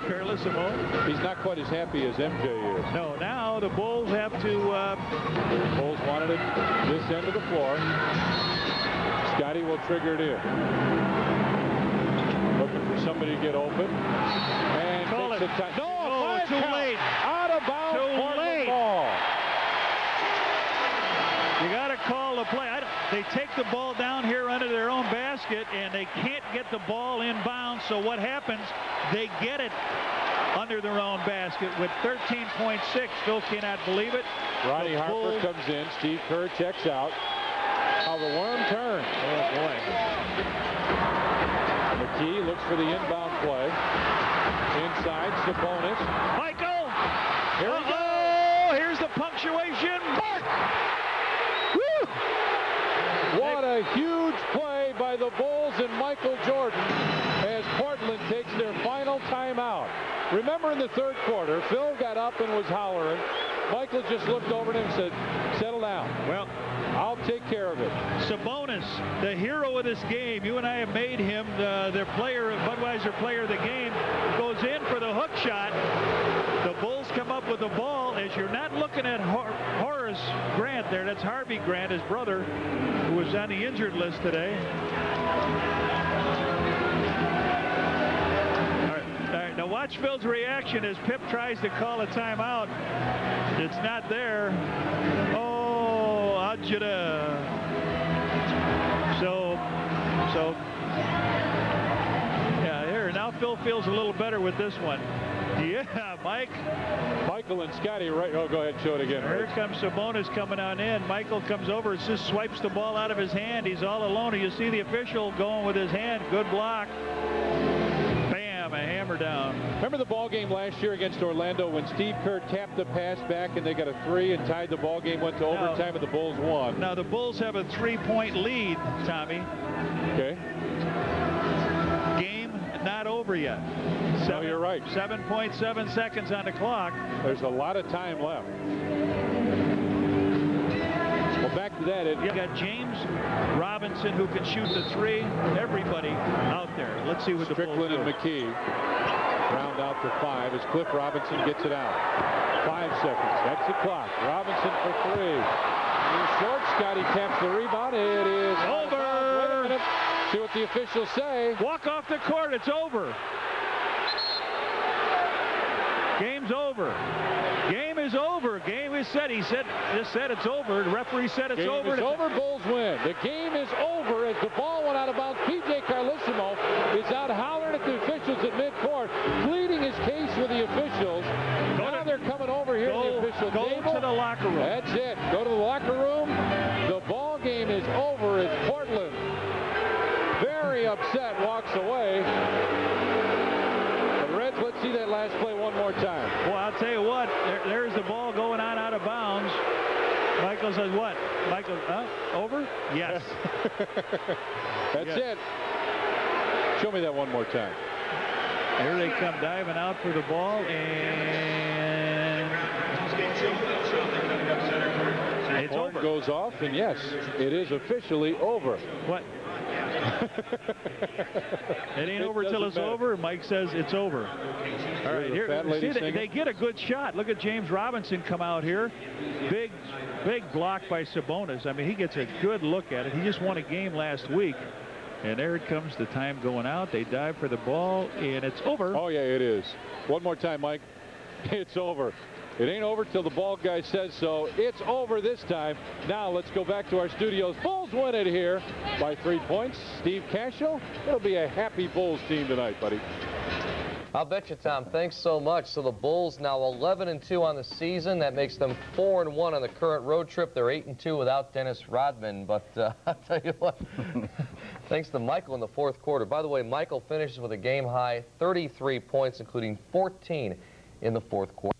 Carlissimo. He's not quite as happy as MJ is. No, now the Bulls have to... Bulls wanted it this end of the floor. Scotty will trigger it in. Looking for somebody to get open. And call it. No, too late. Out of bounds. Too late. Ball. You got to call the play. They take the ball down here under their own basket, and they can't get the ball inbounds. So what happens? They get it under their own basket with 13.6. Phil cannot believe it. Ronnie Harper comes in. Steve Kerr checks out. How the worm turns. Oh, boy. McKie looks for the inbound play. Inside, Sabonis. Michael! Here we go! Here's the punctuation mark! Woo! What a huge play by the Bulls and Michael Jordan as Portland takes their final timeout. Remember in the third quarter, Phil got up and was hollering. Michael just looked over at him and said, settle down. Well, I'll take care of it. Sabonis, the hero of this game. You and I have made him the player, Budweiser player of the game. Goes in for the hook shot. The Bulls come up with the ball. As you're not looking at Horace Grant there. That's Harvey Grant, his brother, who was on the injured list today. All right, now watch Phil's reaction as Pip tries to call a timeout. It's not there. Oh, Ajita. So, yeah, here, now Phil feels a little better with this one. Yeah, Mike. Michael and Scotty right. Oh, go ahead, show it again. Here comes Sabonis coming on in. Michael comes over, just swipes the ball out of his hand. He's all alone. You see the official going with his hand. Good block. Bam, a hammer down. Remember the ball game last year against Orlando when Steve Kerr tapped the pass back and they got a three and tied the ball game, went to overtime, and the Bulls won. Now the Bulls have a 3-point lead, Tommy. Okay. Game not over yet. No, you're right. 7.7 seconds on the clock. There's a lot of time left. Well, back to that. You got James Robinson, who can shoot the three. Everybody out there. Let's see what the Bulls do. Strickland and McKie round out to 5 as Cliff Robinson gets it out. 5 seconds. That's the clock. Robinson for 3. He's short. Scotty taps the rebound. It is over. Wait a minute. See what the officials say. Walk off the court. It's over. Game's over. Game is over. Game is set. He said it's over. The referee said it's over. Game is over. Bulls win. The game is over as the ball went out of bounds. P.J. Carlissimo is out hollering at the officials at midcourt, pleading his case with the officials. Now they're coming over here to the official table. Go to the locker room. That's it. Go to the locker room. The ball game is over as Portland, very upset, walks away. Reds, let's see that last play one more time. Well, I'll tell you what. There's the ball going on out of bounds. Michael says what? Michael, over? Yes. That's it. Show me that one more time. Here they come diving out for the ball, and it's Horn over. Goes off, and yes, it is officially over. What? It ain't over till it's over. Mike says it's over. All right, here, see, they get a good shot. Look at James Robinson come out here. Big block by Sabonis. I mean, he gets a good look at it. He just won a game last week. And there it comes, the time going out. They dive for the ball, and it's over. Oh, yeah, it is. One more time, Mike. It's over. It ain't over till the ball guy says so. It's over this time. Now let's go back to our studios. Bulls win it here by 3 points. Steve Cashel, it'll be a happy Bulls team tonight, buddy. I'll bet you, Tom. Thanks so much. So the Bulls now 11-2 on the season. That makes them 4-1 on the current road trip. They're 8-2 without Dennis Rodman. But I'll tell you what, thanks to Michael in the fourth quarter. By the way, Michael finishes with a game-high 33 points, including 14 in the fourth quarter.